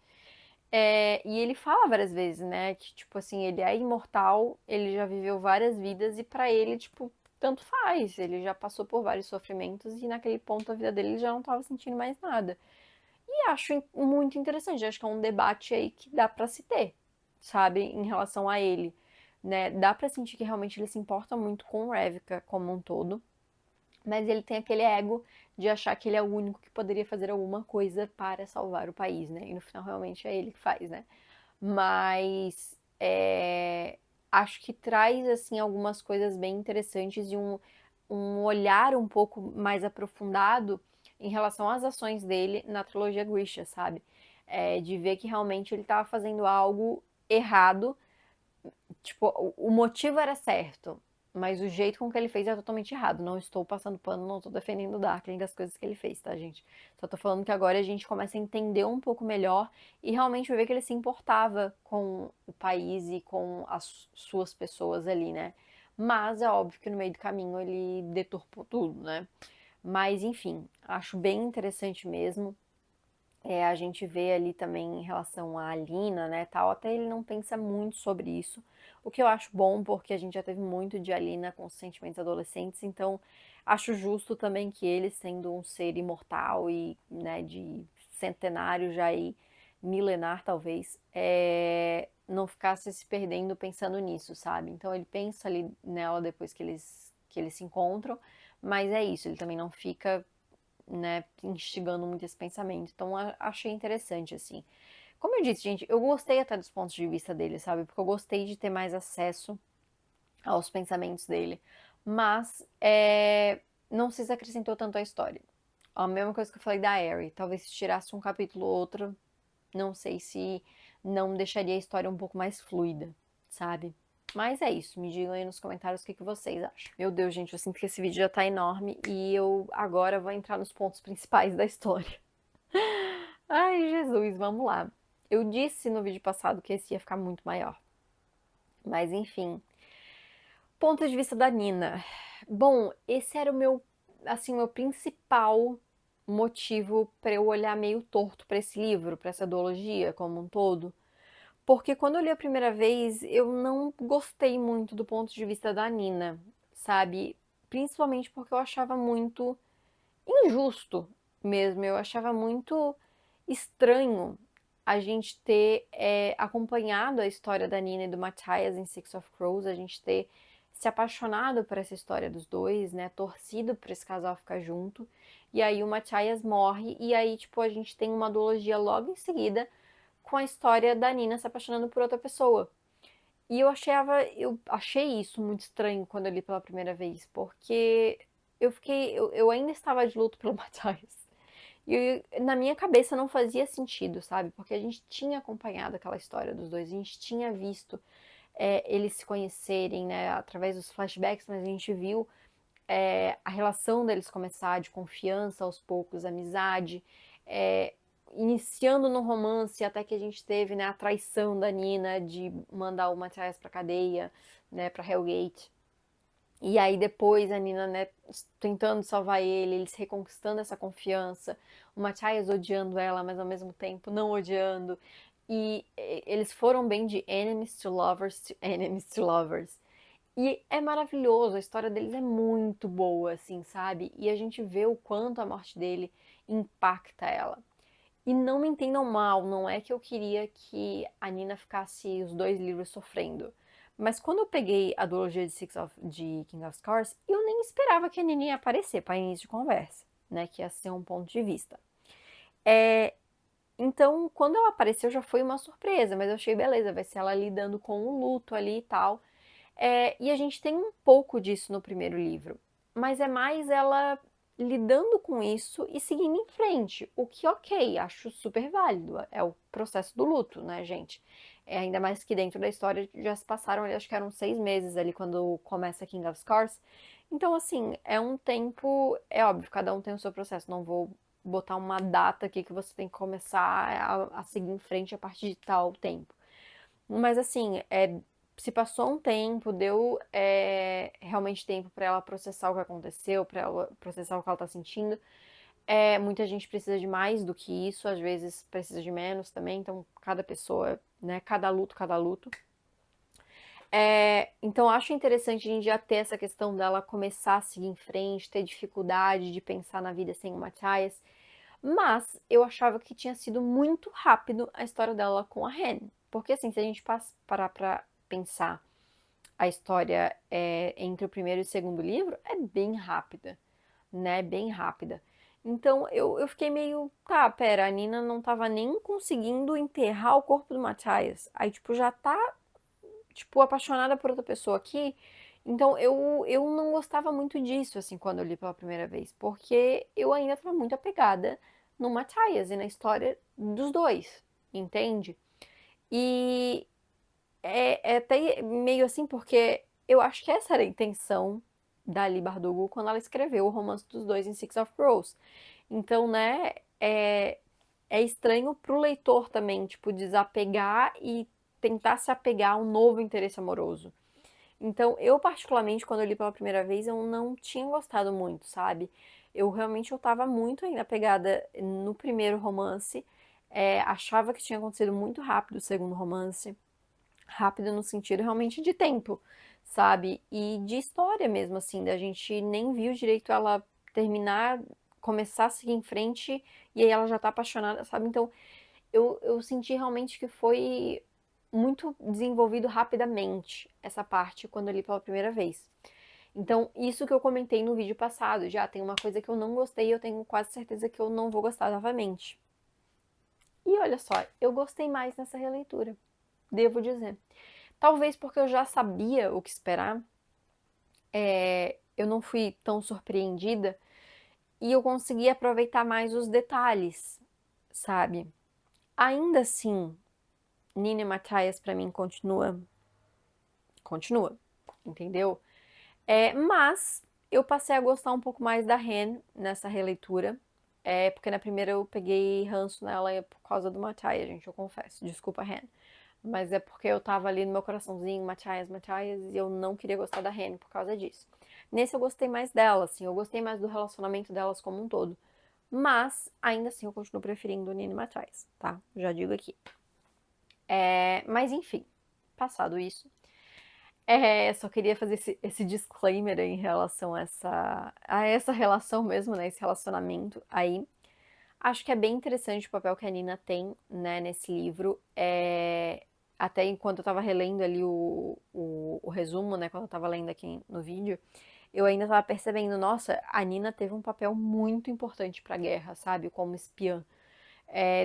E ele fala várias vezes, né? Que, tipo assim, ele é imortal, ele já viveu várias vidas e pra ele, tipo, tanto faz. Ele já passou por vários sofrimentos e naquele ponto da vida dele ele já não tava sentindo mais nada. E acho muito interessante, acho que é um debate aí que dá pra se ter, sabe? Em relação a ele, né? Dá pra sentir que realmente ele se importa muito com o Ravika como um todo. Mas ele tem aquele ego de achar que ele é o único que poderia fazer alguma coisa para salvar o país, né? E no final realmente é ele que faz, né? Mas acho que traz assim algumas coisas bem interessantes e um olhar um pouco mais aprofundado em relação às ações dele na trilogia Grisha, sabe? De ver que realmente ele estava fazendo algo errado, tipo, o motivo era certo, mas o jeito com que ele fez é totalmente errado. Não estou passando pano, não estou defendendo o Darkling das coisas que ele fez, tá, gente? Só tô falando que agora a gente começa a entender um pouco melhor e realmente ver que ele se importava com o país e com as suas pessoas ali, né? Mas é óbvio que no meio do caminho ele deturpou tudo, né? Mas enfim, acho bem interessante mesmo. A gente vê ali também em relação à Alina, né, tal, até ele não pensa muito sobre isso, o que eu acho bom, porque a gente já teve muito de Alina com os sentimentos adolescentes, então acho justo também que ele, sendo um ser imortal e, né, de centenário já aí, milenar talvez, não ficasse se perdendo pensando nisso, sabe? Então ele pensa ali nela depois que eles se encontram, mas é isso, ele também não fica, né, instigando muito esse pensamento. Então achei interessante, assim. Como eu disse, gente, eu gostei até dos pontos de vista dele, sabe? Porque eu gostei de ter mais acesso aos pensamentos dele. Mas não se acrescentou tanto à história. A mesma coisa que eu falei da Aerie. Talvez se tirasse um capítulo ou outro, não sei se não deixaria a história um pouco mais fluida, sabe? Mas é isso, me digam aí nos comentários o que vocês acham. Meu Deus, gente, eu sinto que esse vídeo já tá enorme e eu agora vou entrar nos pontos principais da história. Ai, Jesus, vamos lá. Eu disse no vídeo passado que esse ia ficar muito maior. Mas enfim. Ponto de vista da Nina. Bom, esse era o meu, assim, meu principal motivo para eu olhar meio torto para esse livro, para essa duologia como um todo. Porque quando eu li a primeira vez, eu não gostei muito do ponto de vista da Nina, sabe? Principalmente porque eu achava muito injusto mesmo. Eu achava muito estranho a gente ter acompanhado a história da Nina e do Matthias em Six of Crows, a gente ter se apaixonado por essa história dos dois, né? Torcido por esse casal ficar junto. E aí o Matthias morre, e aí, tipo, a gente tem uma duologia logo em seguida com a história da Nina se apaixonando por outra pessoa. E eu achei isso muito estranho quando eu li pela primeira vez, porque eu ainda estava de luto pelo Matthias. E na minha cabeça não fazia sentido, sabe? Porque a gente tinha acompanhado aquela história dos dois, a gente tinha visto eles se conhecerem, né, através dos flashbacks, mas a gente viu a relação deles começar de confiança aos poucos, amizade, é, iniciando no romance até que a gente teve, né, a traição da Nina de mandar o Matthias pra cadeia, né, pra Hellgate. E aí depois a Nina, né, tentando salvar ele, eles reconquistando essa confiança, o Matthias odiando ela, mas ao mesmo tempo não odiando. E eles foram bem de enemies to lovers to enemies to lovers. E é maravilhoso, a história deles é muito boa, assim, sabe? E a gente vê o quanto a morte dele impacta ela. E não me entendam mal, não é que eu queria que a Nina ficasse os dois livros sofrendo. Mas quando eu peguei a duologia de King of Scars, eu nem esperava que a Nina ia aparecer para início de conversa, né? Que ia ser um ponto de vista. Então, quando ela apareceu, já foi uma surpresa, mas eu achei beleza, vai ser ela lidando com o luto ali e tal. E a gente tem um pouco disso no primeiro livro, mas é mais ela lidando com isso e seguindo em frente, o que ok, acho super válido, é o processo do luto, né, gente? Ainda mais que dentro da história já se passaram, acho que eram 6 meses ali quando começa King of Scars. Então, assim, é um tempo, é óbvio, cada um tem o seu processo, não vou botar uma data aqui que você tem que começar a seguir em frente a partir de tal tempo. Mas assim, se passou um tempo, deu realmente tempo para ela processar o que aconteceu, para ela processar o que ela tá sentindo. Muita gente precisa de mais do que isso, às vezes precisa de menos também, então cada pessoa, né, cada luto, cada luto. Então acho interessante a gente já ter essa questão dela começar a seguir em frente, ter dificuldade de pensar na vida sem o Matthias. Mas eu achava que tinha sido muito rápido a história dela com a Hen. Porque assim, se a gente parar pra pensar a história entre o primeiro e o segundo livro, é bem rápida, né? Bem rápida. Então eu fiquei meio, tá, pera, a Nina não tava nem conseguindo enterrar o corpo do Matthias. Aí, tipo, já tá, tipo, apaixonada por outra pessoa aqui. Então eu não gostava muito disso, assim, quando eu li pela primeira vez. Porque eu ainda tava muito apegada no Matthias e na história dos dois, entende? E é até meio assim, porque eu acho que essa era a intenção da Leigh Bardugo quando ela escreveu o romance dos dois em Six of Crows. Então, né, é estranho pro leitor também, tipo, desapegar e tentar se apegar a um novo interesse amoroso. Então, eu particularmente, quando eu li pela primeira vez, eu não tinha gostado muito, sabe? Eu tava muito ainda pegada no primeiro romance, achava que tinha acontecido muito rápido o segundo romance, rápido no sentido realmente de tempo, sabe? E de história mesmo, assim, da gente nem viu direito ela terminar, começar a seguir em frente, e aí ela já tá apaixonada, sabe? Então, eu senti realmente que foi muito desenvolvido rapidamente essa parte quando eu li pela primeira vez. Então, isso que eu comentei no vídeo passado, já tem uma coisa que eu não gostei e eu tenho quase certeza que eu não vou gostar novamente. E olha só, eu gostei mais nessa releitura, devo dizer. Talvez porque eu já sabia o que esperar, eu não fui tão surpreendida e eu consegui aproveitar mais os detalhes, sabe? Ainda assim, Nina e Matthias pra mim continua, entendeu? Mas eu passei a gostar um pouco mais da Hen nessa releitura. Porque na primeira eu peguei ranço nela por causa do Matthias, gente, eu confesso. Desculpa, Hen. Mas é porque eu tava ali no meu coraçãozinho, Matthias, e eu não queria gostar da Hen por causa disso. Nesse eu gostei mais dela, assim, eu gostei mais do relacionamento delas como um todo. Mas, ainda assim, eu continuo preferindo o Nina e Matthias, tá? Já digo aqui. Mas enfim, passado isso, só queria fazer esse disclaimer aí em relação a essa relação mesmo, né? Esse relacionamento aí. Acho que é bem interessante o papel que a Nina tem, né, nesse livro. Até enquanto eu tava relendo ali o resumo, né, quando eu tava lendo aqui no vídeo, eu ainda tava percebendo, nossa, a Nina teve um papel muito importante pra guerra, sabe? Como espiã.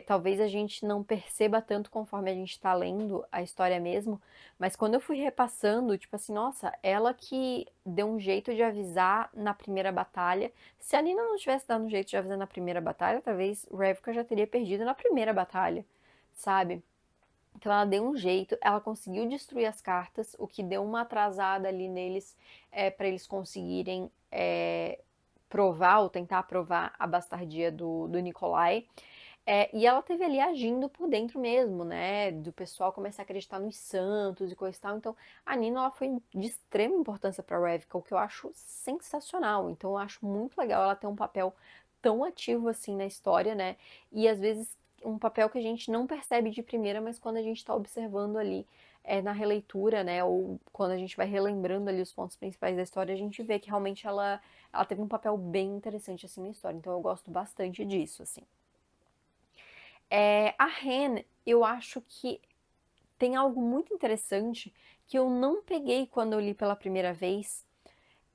Talvez a gente não perceba tanto conforme a gente tá lendo a história mesmo, mas quando eu fui repassando, tipo assim, nossa, ela que deu um jeito de avisar na primeira batalha. Se a Nina não tivesse dado um jeito de avisar na primeira batalha, talvez Revka já teria perdido na primeira batalha, sabe? Então ela deu um jeito, ela conseguiu destruir as cartas, o que deu uma atrasada ali neles para eles conseguirem provar ou tentar provar a bastardia do Nikolai. E ela teve ali agindo por dentro mesmo, né? Do pessoal começar a acreditar nos santos e coisa e tal. Então, a Nina ela foi de extrema importância para Revka, o que eu acho sensacional. Então, eu acho muito legal ela ter um papel tão ativo assim na história, né? E às vezes um papel que a gente não percebe de primeira, mas quando a gente está observando ali na releitura, né, ou quando a gente vai relembrando ali os pontos principais da história, a gente vê que realmente ela teve um papel bem interessante assim na história. Então eu gosto bastante disso, assim. A Hen, eu acho que tem algo muito interessante que eu não peguei quando eu li pela primeira vez,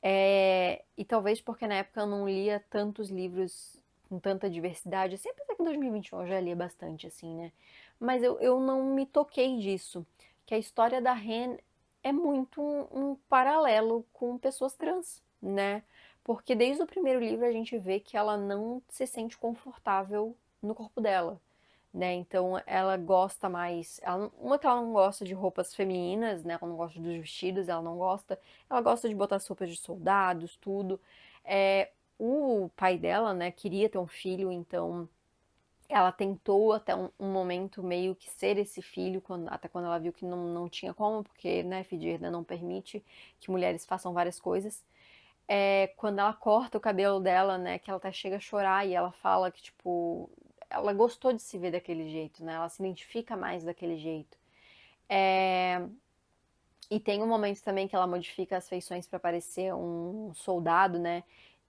e talvez porque na época eu não lia tantos livros com tanta diversidade, sempre até que em 2021 eu já lia bastante, assim, né? Mas eu não me toquei disso, que a história da Ren é muito um paralelo com pessoas trans, né? Porque desde o primeiro livro a gente vê que ela não se sente confortável no corpo dela, né? Então ela gosta mais. Uma que ela não gosta de roupas femininas, né? Ela não gosta dos vestidos, ela não gosta. Ela gosta de botar as roupas de soldados, tudo. O pai dela, né, queria ter um filho, então ela tentou até um momento meio que ser esse filho, até quando ela viu que não tinha como, porque, né, filho de herda não permite que mulheres façam várias coisas. Quando ela corta o cabelo dela, né, que ela até chega a chorar e ela fala que, tipo, ela gostou de se ver daquele jeito, né, ela se identifica mais daquele jeito. E tem um momento também que ela modifica as feições para parecer um soldado, né,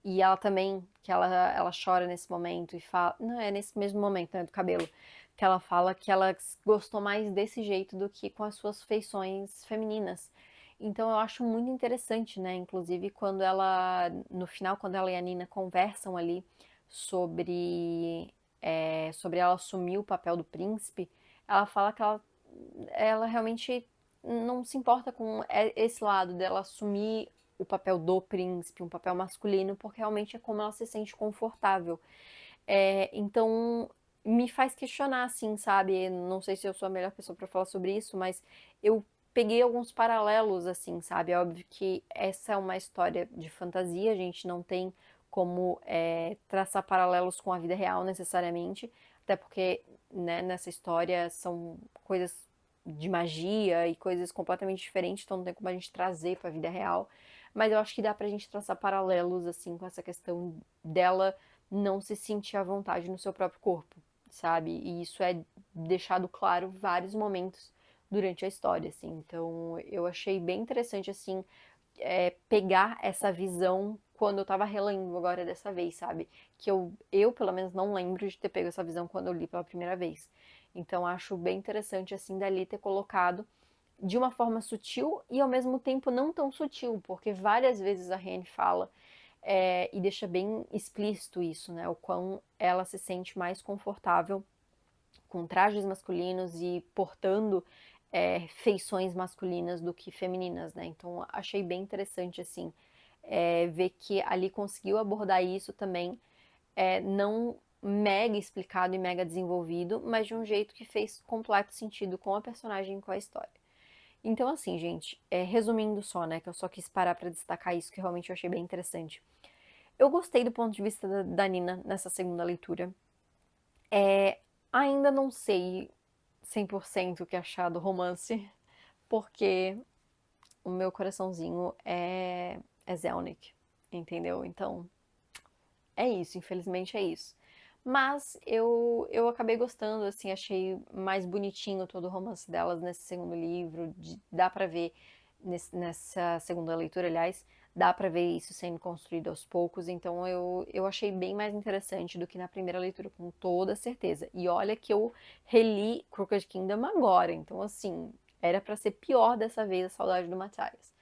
e ela também, que ela chora nesse momento e fala, não, é nesse mesmo momento, né, do cabelo, que ela fala que ela gostou mais desse jeito do que com as suas feições femininas. Então eu acho muito interessante, né? Inclusive quando ela, no final, quando ela e a Nina conversam ali sobre ela assumir o papel do príncipe, ela fala que ela realmente não se importa com esse lado dela assumir o papel do príncipe, um papel masculino, porque realmente é como ela se sente confortável. Então me faz questionar, assim, sabe? Não sei se eu sou a melhor pessoa para falar sobre isso, mas eu peguei alguns paralelos, assim, sabe? É óbvio que essa é uma história de fantasia, a gente não tem como traçar paralelos com a vida real necessariamente, até porque, né, nessa história são coisas de magia e coisas completamente diferentes, então não tem como a gente trazer para a vida real. Mas eu acho que dá pra gente traçar paralelos, assim, com essa questão dela não se sentir à vontade no seu próprio corpo, sabe? E isso é deixado claro vários momentos durante a história, assim. Então eu achei bem interessante, assim, pegar essa visão quando eu tava relendo agora dessa vez, sabe? Que eu pelo menos não lembro de ter pego essa visão quando eu li pela primeira vez. Então acho bem interessante, assim, dali ter colocado de uma forma sutil e ao mesmo tempo não tão sutil, porque várias vezes a Rene fala e deixa bem explícito isso, né? O quão ela se sente mais confortável com trajes masculinos e portando feições masculinas do que femininas, né? Então achei bem interessante assim ver que ali conseguiu abordar isso também, não mega explicado e mega desenvolvido, mas de um jeito que fez completo sentido com a personagem e com a história. Então, assim, gente, resumindo só, né, que eu só quis parar pra destacar isso que realmente eu achei bem interessante. Eu gostei do ponto de vista da Nina nessa segunda leitura. Ainda não sei 100% o que achar do romance, porque o meu coraçãozinho é Zelnick, entendeu? Então, é isso, infelizmente é isso. Mas eu acabei gostando, assim, achei mais bonitinho todo o romance delas nesse segundo livro. Dá pra ver, nessa segunda leitura, aliás, dá pra ver isso sendo construído aos poucos. Então eu achei bem mais interessante do que na primeira leitura, com toda certeza. E olha que eu reli Crooked Kingdom agora, então assim, era pra ser pior dessa vez a saudade do Matthias.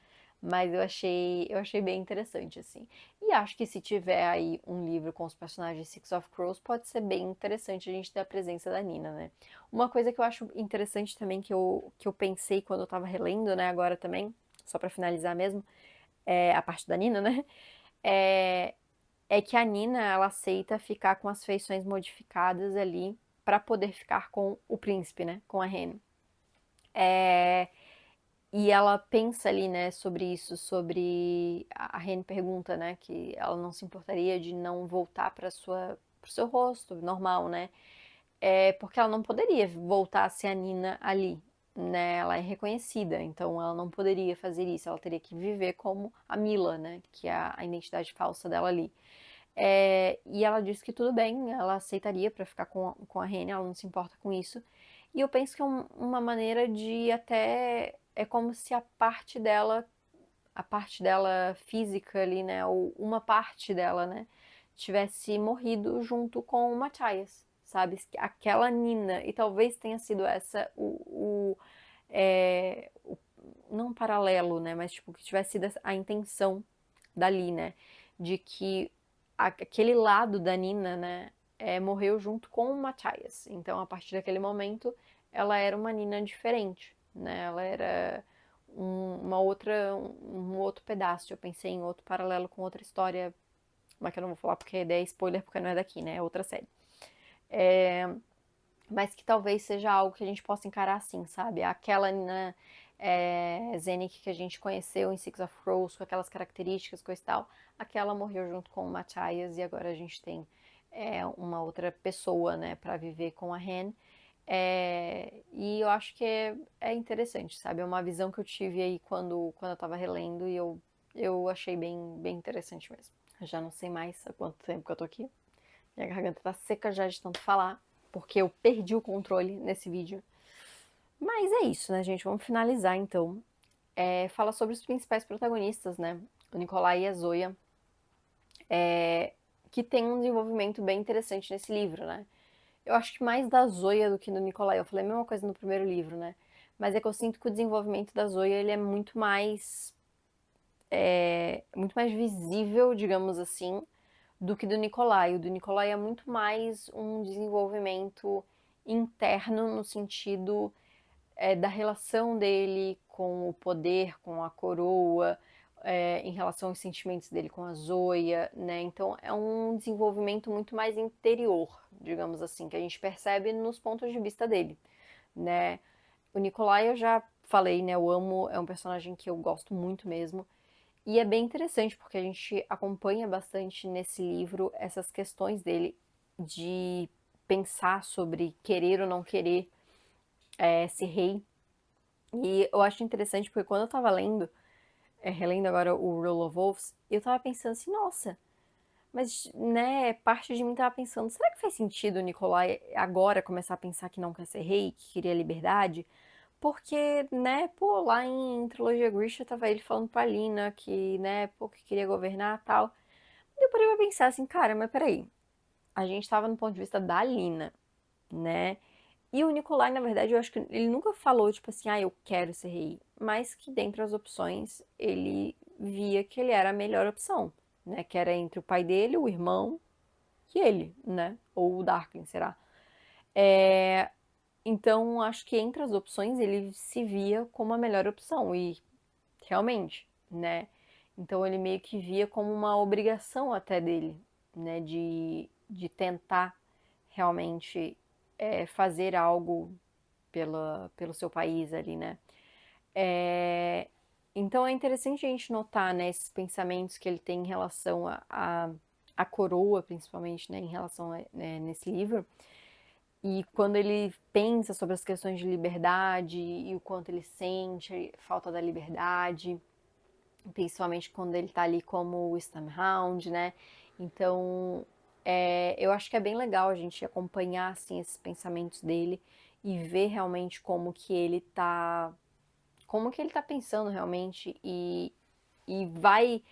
Mas eu achei bem interessante, assim. E acho que se tiver aí um livro com os personagens de Six of Crows, pode ser bem interessante a gente ter a presença da Nina, né? Uma coisa que eu acho interessante também, que eu pensei quando eu tava relendo, né, agora também, só pra finalizar mesmo, a parte da Nina, né? É, é que a Nina, ela aceita ficar com as feições modificadas ali pra poder ficar com o príncipe, né? Com a Rhaene. E ela pensa ali, né, sobre isso, sobre a Rhaene pergunta, né, que ela não se importaria de não voltar para pro seu rosto normal, né? Porque ela não poderia voltar a ser a Nina ali, né? Ela é reconhecida, então ela não poderia fazer isso, ela teria que viver como a Mila, né, que é a identidade falsa dela ali. E ela disse que tudo bem, ela aceitaria pra ficar com a Rhaena, ela não se importa com isso. E eu penso que é uma maneira de até... É como se a parte dela física ali, né, ou uma parte dela, né, tivesse morrido junto com o Matthias, sabe? Aquela Nina, e talvez tenha sido essa não um paralelo, né, mas tipo, que tivesse sido a intenção dali, né, de que aquele lado da Nina, né, morreu junto com o Matthias. Então, a partir daquele momento, ela era uma Nina diferente, né, ela era um outro pedaço. Eu pensei em outro paralelo com outra história, mas que eu não vou falar porque a ideia é spoiler, porque não é daqui, né? É outra série. Mas que talvez seja algo que a gente possa encarar assim, sabe? Aquela Nina Zenik que a gente conheceu em Six of Crows, com aquelas características, coisa e tal, aquela morreu junto com o Matthias e agora a gente tem uma outra pessoa, né, pra viver com a Hen. E eu acho que é interessante, sabe? É uma visão que eu tive aí quando eu tava relendo e eu achei bem interessante mesmo. Eu já não sei mais há quanto tempo que eu tô aqui. Minha garganta tá seca já de tanto falar, porque eu perdi o controle nesse vídeo. Mas é isso, né, gente? Vamos finalizar então. Fala sobre os principais protagonistas, né? O Nikolai e a Zoya, que tem um desenvolvimento bem interessante nesse livro, né? Eu acho que mais da Zoya do que do Nikolai. Eu falei a mesma coisa no primeiro livro, né? Mas é que eu sinto que o desenvolvimento da Zoya ele é muito mais visível, digamos assim, do que do Nikolai. O do Nikolai é muito mais um desenvolvimento interno no sentido da relação dele com o poder, com a coroa, em relação aos sentimentos dele com a Zoya, né? Então é um desenvolvimento muito mais interior, digamos assim, que a gente percebe nos pontos de vista dele, né? O Nikolai eu já falei, né? Eu amo, é um personagem que eu gosto muito mesmo. E é bem interessante porque a gente acompanha bastante nesse livro essas questões dele de pensar sobre querer ou não querer ser rei. E eu acho interessante porque quando eu tava lendo, relendo agora o Rule of Wolves, eu tava pensando assim, nossa, mas, né, parte de mim tava pensando, será que faz sentido o Nikolai agora começar a pensar que não quer ser rei, que queria liberdade? Porque, né, pô, lá em Trilogia Grisha tava ele falando pra Lina que, né, pô, que queria governar e tal. E eu parei pra pensar assim, cara, mas peraí, a gente tava no ponto de vista da Lina, né? E o Nikolai, na verdade, eu acho que ele nunca falou, tipo assim, ah, eu quero ser rei. Mas que dentre as opções, ele via que ele era a melhor opção, né? Que era entre o pai dele, o irmão e ele, né? Ou o Darkling, será? Então, acho que entre as opções, ele se via como a melhor opção. E, realmente, né? Então, ele meio que via como uma obrigação até dele, né? De tentar realmente fazer algo pelo seu país ali, né? Então é interessante a gente notar, né, esses pensamentos que ele tem em relação à coroa, principalmente, né, em relação nesse livro. E quando ele pensa sobre as questões de liberdade e o quanto ele sente falta da liberdade, principalmente quando ele tá ali como o Stamhound, né? Então, eu acho que é bem legal a gente acompanhar, assim, esses pensamentos dele e ver realmente como que ele tá pensando realmente e vai,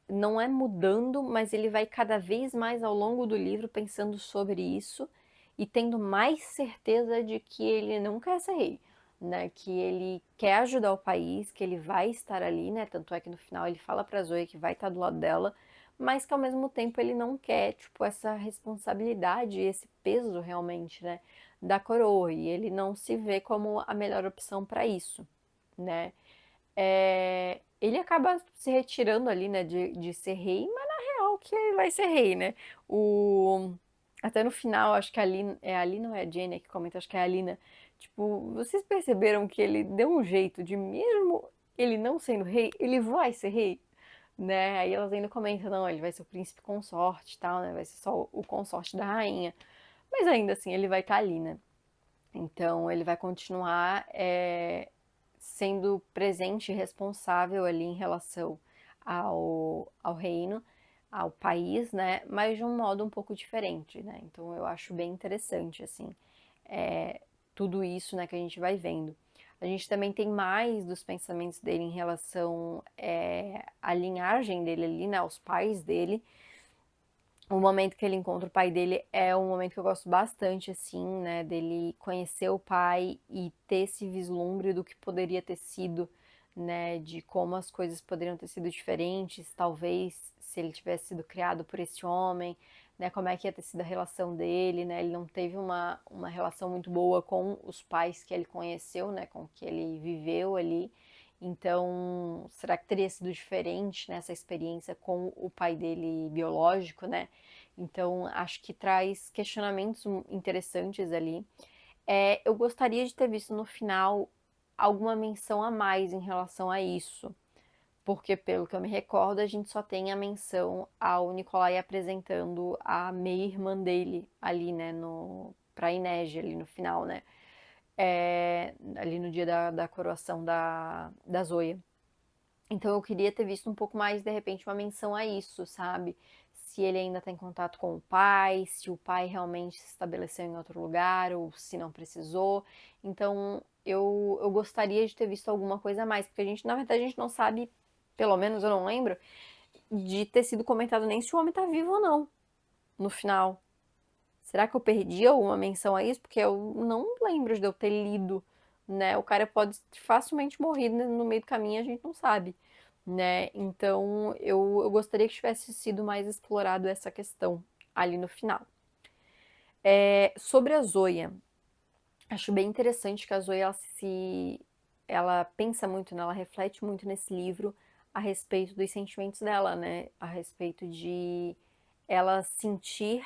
não é mudando, mas ele vai cada vez mais ao longo do livro pensando sobre isso e tendo mais certeza de que ele não quer ser rei, né? Que ele quer ajudar o país, que ele vai estar ali, né? Tanto é que no final ele fala pra Zoe que vai estar do lado dela, mas que ao mesmo tempo ele não quer, tipo, essa responsabilidade, esse peso realmente, né? Da coroa, e ele não se vê como a melhor opção para isso, né? Ele acaba se retirando ali, né, de ser rei, mas na real que ele vai ser rei, né? O... Até no final, acho que a Lina ou é a Jenny que comenta, acho que é a Lina. Tipo, vocês perceberam que ele deu um jeito de, mesmo ele não sendo rei, ele vai ser rei, né? Aí elas ainda comentam, não, ele vai ser o príncipe consorte e tal, né? Vai ser só o consorte da rainha. Mas ainda assim, ele vai estar ali, né? Então, ele vai continuar sendo presente e responsável ali em relação ao reino, ao país, né? Mas de um modo um pouco diferente, né? Então eu acho bem interessante, assim, tudo isso, né, que a gente vai vendo. A gente também tem mais dos pensamentos dele em relação à linhagem dele ali, né, aos pais dele. O momento que ele encontra o pai dele é um momento que eu gosto bastante, assim, né, dele conhecer o pai e ter esse vislumbre do que poderia ter sido, né, de como as coisas poderiam ter sido diferentes, talvez, se ele tivesse sido criado por esse homem, né, como é que ia ter sido a relação dele, né, ele não teve uma relação muito boa com os pais que ele conheceu, né, com que ele viveu ali, então, será que teria sido diferente nessa experiência com o pai dele biológico, né? Então, acho que traz questionamentos interessantes ali. Eu gostaria de ter visto no final alguma menção a mais em relação a isso, porque, pelo que eu me recordo, a gente só tem a menção ao Nicolai apresentando a meia-irmã dele ali, né, pra Inês, ali no final, né? Ali no dia da coroação da Zoya. Então eu queria ter visto um pouco mais, de repente, uma menção a isso, sabe? Se ele ainda está em contato com o pai, se o pai realmente se estabeleceu em outro lugar ou se não precisou. Então eu gostaria de ter visto alguma coisa a mais, porque a gente, na verdade, a gente não sabe, pelo menos eu não lembro, de ter sido comentado nem se o homem tá vivo ou não no final. Será que eu perdi alguma menção a isso? Porque eu não lembro de eu ter lido, né? O cara pode facilmente morrer no meio do caminho, a gente não sabe, né? Então eu gostaria que tivesse sido mais explorado essa questão ali no final. Sobre a Zoya, acho bem interessante que a Zoya ela pensa muito, né? Ela reflete muito nesse livro a respeito dos sentimentos dela, né? A respeito de ela sentir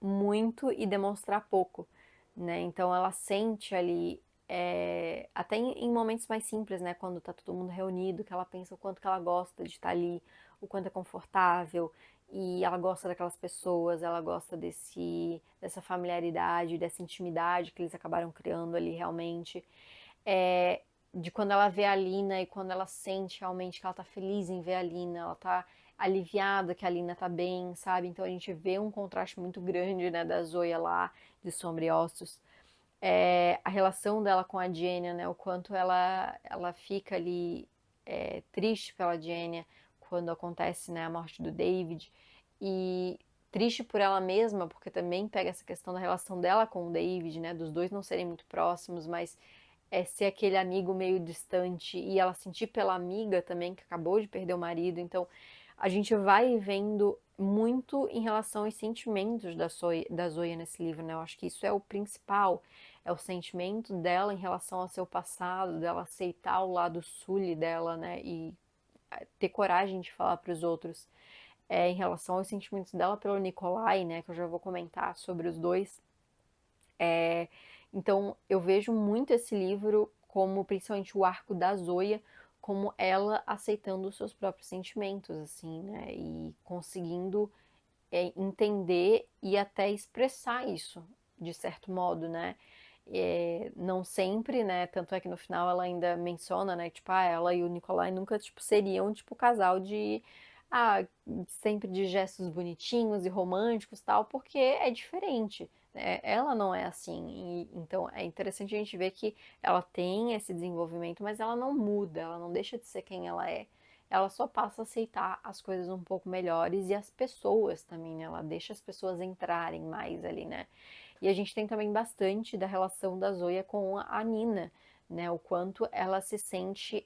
muito e demonstrar pouco, né? Então ela sente ali, até em momentos mais simples, né? Quando tá todo mundo reunido, que ela pensa o quanto que ela gosta de estar ali, o quanto é confortável, e ela gosta daquelas pessoas, ela gosta dessa familiaridade, dessa intimidade que eles acabaram criando ali realmente. É, de quando ela vê a Lina e quando ela sente realmente que ela tá feliz em ver a Lina, ela tá aliviada que a Lina tá bem, sabe? Então a gente vê um contraste muito grande, né, da Zoya lá, de Sombra e Ossos. A relação dela com a Jenya, né, o quanto ela fica ali triste pela Jenya quando acontece, né, a morte do David, e triste por ela mesma, porque também pega essa questão da relação dela com o David, né, dos dois não serem muito próximos, mas ser aquele amigo meio distante e ela sentir pela amiga também que acabou de perder o marido. Então a gente vai vendo muito em relação aos sentimentos da Zoya nesse livro, né? Eu acho que isso é o principal, é o sentimento dela em relação ao seu passado, dela aceitar o lado sully dela, né? E ter coragem de falar para os outros em relação aos sentimentos dela pelo Nikolai, né? Que eu já vou comentar sobre os dois. Então eu vejo muito esse livro como principalmente o arco da Zoya, como ela aceitando os seus próprios sentimentos, assim, né? E conseguindo entender e até expressar isso, de certo modo, né? Não sempre, né? Tanto é que no final ela ainda menciona, né? Tipo, ela e o Nikolai nunca, tipo, seriam, tipo, casal ah, sempre de gestos bonitinhos e românticos tal, porque é diferente, né? Ela não é assim. Então é interessante a gente ver que ela tem esse desenvolvimento, mas ela não muda, ela não deixa de ser quem ela é. Ela só passa a aceitar as coisas um pouco melhores e as pessoas também, né? Ela deixa as pessoas entrarem mais ali, né? E a gente tem também bastante da relação da Zoya com a Nina, né? O quanto ela se sente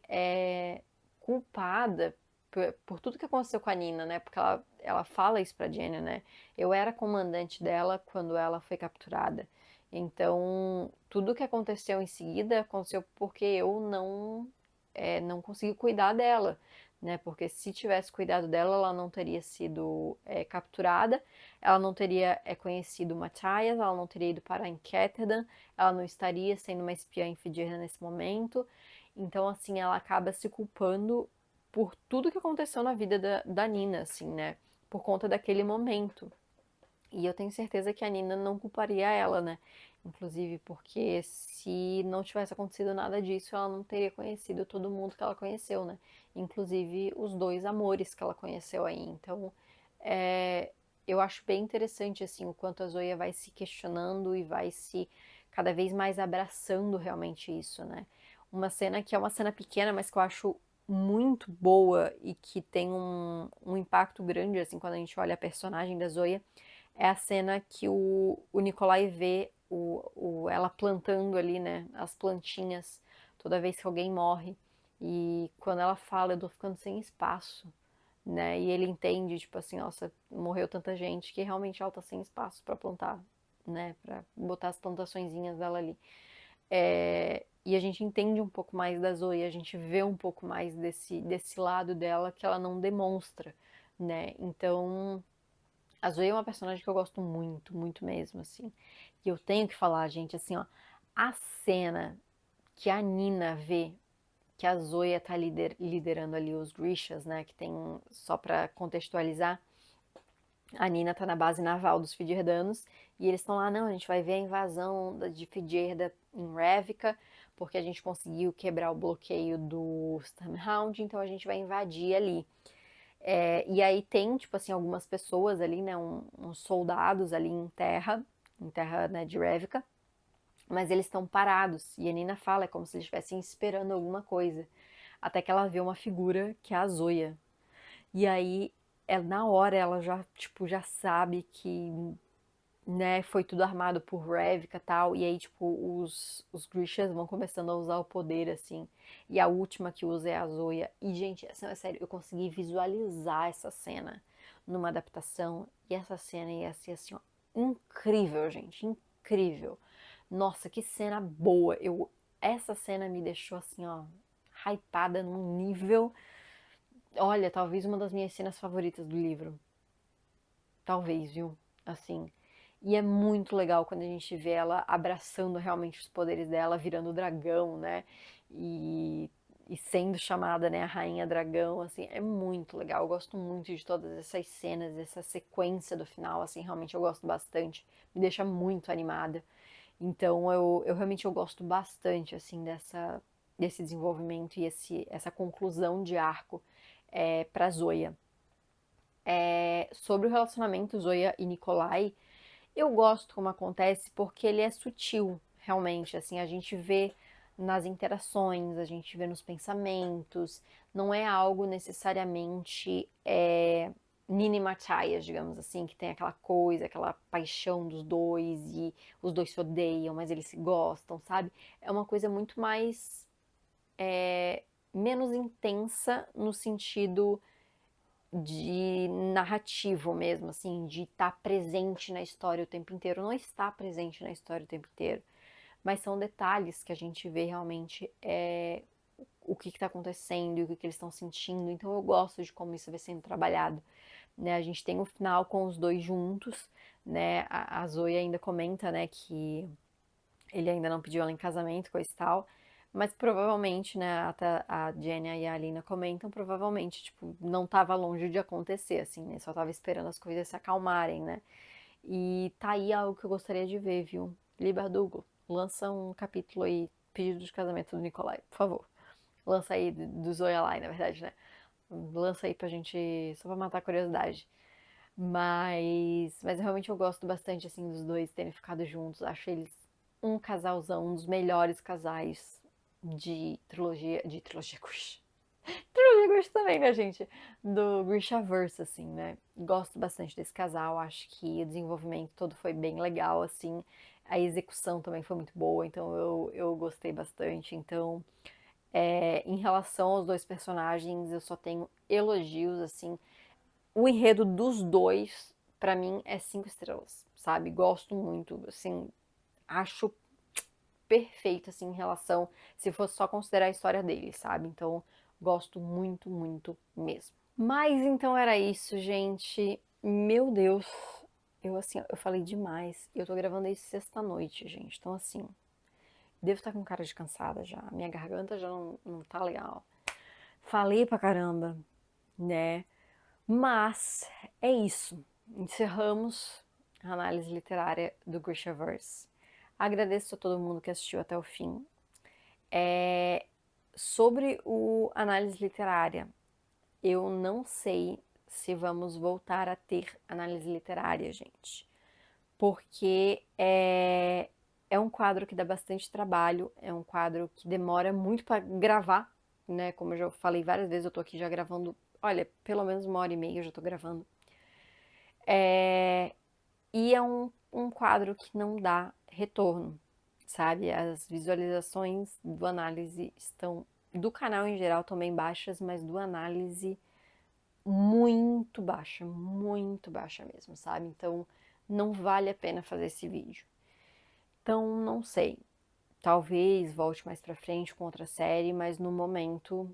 culpada por tudo que aconteceu com a Nina, né? Porque ela fala isso pra Jenny, né? Eu era comandante dela quando ela foi capturada. Então, tudo que aconteceu em seguida aconteceu porque eu não consegui cuidar dela, né? Porque se tivesse cuidado dela, ela não teria sido capturada, ela não teria conhecido Matthias, ela não teria ido parar em Ketterdam, ela não estaria sendo uma espiã em Fidirna nesse momento. Então, assim, ela acaba se culpando por tudo que aconteceu na vida da Nina, assim, né? Por conta daquele momento. E eu tenho certeza que a Nina não culparia ela, né? Inclusive porque se não tivesse acontecido nada disso, ela não teria conhecido todo mundo que ela conheceu, né? Inclusive os dois amores que ela conheceu aí. Então, Eu acho bem interessante, assim, o quanto a Zoya vai se questionando e vai se cada vez mais abraçando realmente isso, né? Uma cena que é uma cena pequena, mas que eu acho muito boa e que tem um impacto grande, assim, quando a gente olha a personagem da Zoya, é a cena que o Nikolai vê ela plantando ali, né, as plantinhas, toda vez que alguém morre. E quando ela fala, eu tô ficando sem espaço, né? E ele entende, tipo assim, nossa, morreu tanta gente que realmente ela tá sem espaço para plantar, né? Para botar as plantaçõezinhas dela ali. E a gente entende um pouco mais da Zoe, a gente vê um pouco mais desse lado dela que ela não demonstra, né? Então, a Zoe é uma personagem que eu gosto muito, muito mesmo, assim. E eu tenho que falar, gente, assim, ó, a cena que a Nina vê que a Zoya tá liderando ali os Grishas, né? Que tem, só para contextualizar, a Nina tá na base naval dos Fidjerdanos e eles estão lá, não, a gente vai ver a invasão de Fidjerda em Ravnica, porque a gente conseguiu quebrar o bloqueio do Stamhound, então a gente vai invadir ali. E aí tem, tipo assim, algumas pessoas ali, né, uns soldados ali em terra, né, de Ravnica, mas eles estão parados. E a Nina fala, é como se eles estivessem esperando alguma coisa. Até que ela vê uma figura que é a Zoya. E aí, na hora, ela já, tipo, já sabe que, né, foi tudo armado por Ravnica e tal. E aí, tipo, os Grishas vão começando a usar o poder, assim. E a última que usa é a Zoya. E, gente, assim, é sério, eu consegui visualizar essa cena numa adaptação. E essa cena ia ser, assim, ó, incrível, gente, incrível. Nossa, que cena boa. Essa cena me deixou, assim, ó, hypada num nível. Olha, talvez uma das minhas cenas favoritas do livro. Talvez, viu? Assim. E é muito legal quando a gente vê ela abraçando realmente os poderes dela, virando dragão, né? E sendo chamada, né, a Rainha Dragão, assim, é muito legal. Eu gosto muito de todas essas cenas, essa sequência do final, assim, realmente eu gosto bastante. Me deixa muito animada. Então eu realmente eu gosto bastante, assim, desse desenvolvimento e essa conclusão de arco pra Zoya. Sobre o relacionamento Zoya e Nikolai, eu gosto como acontece porque ele é sutil, realmente. Assim, a gente vê nas interações, a gente vê nos pensamentos, não é algo necessariamente Nina e Matthias, digamos assim, que tem aquela coisa, aquela paixão dos dois e os dois se odeiam, mas eles se gostam, sabe? É uma coisa muito mais menos intensa no sentido de narrativo mesmo, assim, de estar presente na história o tempo inteiro. Não está presente na história o tempo inteiro, mas são detalhes que a gente vê realmente o que está acontecendo e o que eles estão sentindo. Então eu gosto de como isso vai sendo trabalhado. Né? A gente tem o final com os dois juntos, né? A Zoe ainda comenta, né, que ele ainda não pediu ela em casamento, coisa e tal. Mas provavelmente, né, até a Jenny e a Alina comentam, provavelmente, tipo, não estava longe de acontecer, assim, né? Só tava esperando as coisas se acalmarem, né? E tá aí algo que eu gostaria de ver, viu? Libardugo, lança um capítulo aí, pedido de casamento do Nikolai, por favor. Lança aí, do Zoyalai, na verdade, né? Lança aí pra gente, só pra matar a curiosidade. Mas realmente eu gosto bastante, assim, dos dois terem ficado juntos. Acho eles um casalzão, um dos melhores casais de trilogia Grish. Trilogia Grish também, né, gente? Do Grishaverse, assim, né? Gosto bastante desse casal. Acho que o desenvolvimento todo foi bem legal, assim. A execução também foi muito boa, então eu gostei bastante. Então, em relação aos dois personagens, eu só tenho elogios, assim. O enredo dos dois, pra mim, é 5 estrelas, sabe? Gosto muito, assim, acho perfeito, assim, em relação, se fosse só considerar a história deles, sabe? Então, gosto muito, muito mesmo. Mas então era isso, gente. Meu Deus, assim, eu falei demais. Eu tô gravando isso sexta-noite, gente. Então, assim, devo estar com cara de cansada já. Minha garganta já não tá legal. Falei pra caramba, né? Mas é isso. Encerramos a análise literária do Grishaverse. Agradeço a todo mundo que assistiu até o fim. Sobre o análise literária, eu não sei se vamos voltar a ter análise literária, gente. Porque é um quadro que dá bastante trabalho, é um quadro que demora muito para gravar, né? Como eu já falei várias vezes, eu tô aqui já gravando, olha, pelo menos 1h30 eu já tô gravando. E é um quadro que não dá retorno, sabe? As visualizações do análise estão, do canal em geral, também baixas, mas do análise muito baixa mesmo, sabe? Então não vale a pena fazer esse vídeo. Então não sei, talvez volte mais pra frente com outra série, mas no momento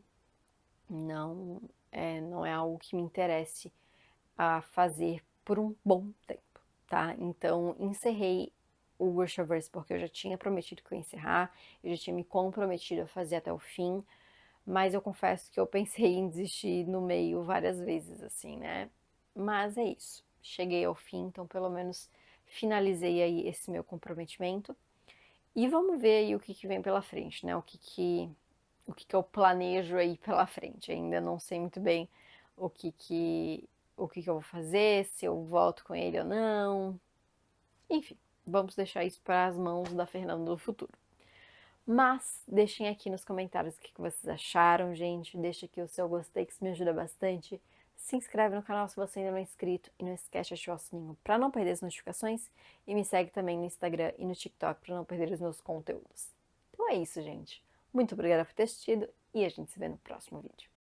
não é algo que me interesse a fazer por um bom tempo, tá? Então encerrei o Grishaverse porque eu já tinha prometido que eu ia encerrar, eu já tinha me comprometido a fazer até o fim, mas eu confesso que eu pensei em desistir no meio várias vezes, assim, né? Mas é isso, cheguei ao fim, então pelo menos finalizei aí esse meu comprometimento. E vamos ver aí o que vem pela frente, né? O que eu planejo aí pela frente. Ainda não sei muito bem o que eu vou fazer, se eu volto com ele ou não. Enfim, vamos deixar isso para as mãos da Fernanda do futuro. Mas deixem aqui nos comentários o que vocês acharam, gente. Deixa aqui o seu gostei, que isso me ajuda bastante. Se inscreve no canal se você ainda não é inscrito e não esquece de ativar o sininho para não perder as notificações. E me segue também no Instagram e no TikTok para não perder os meus conteúdos. Então é isso, gente. Muito obrigada por ter assistido e a gente se vê no próximo vídeo.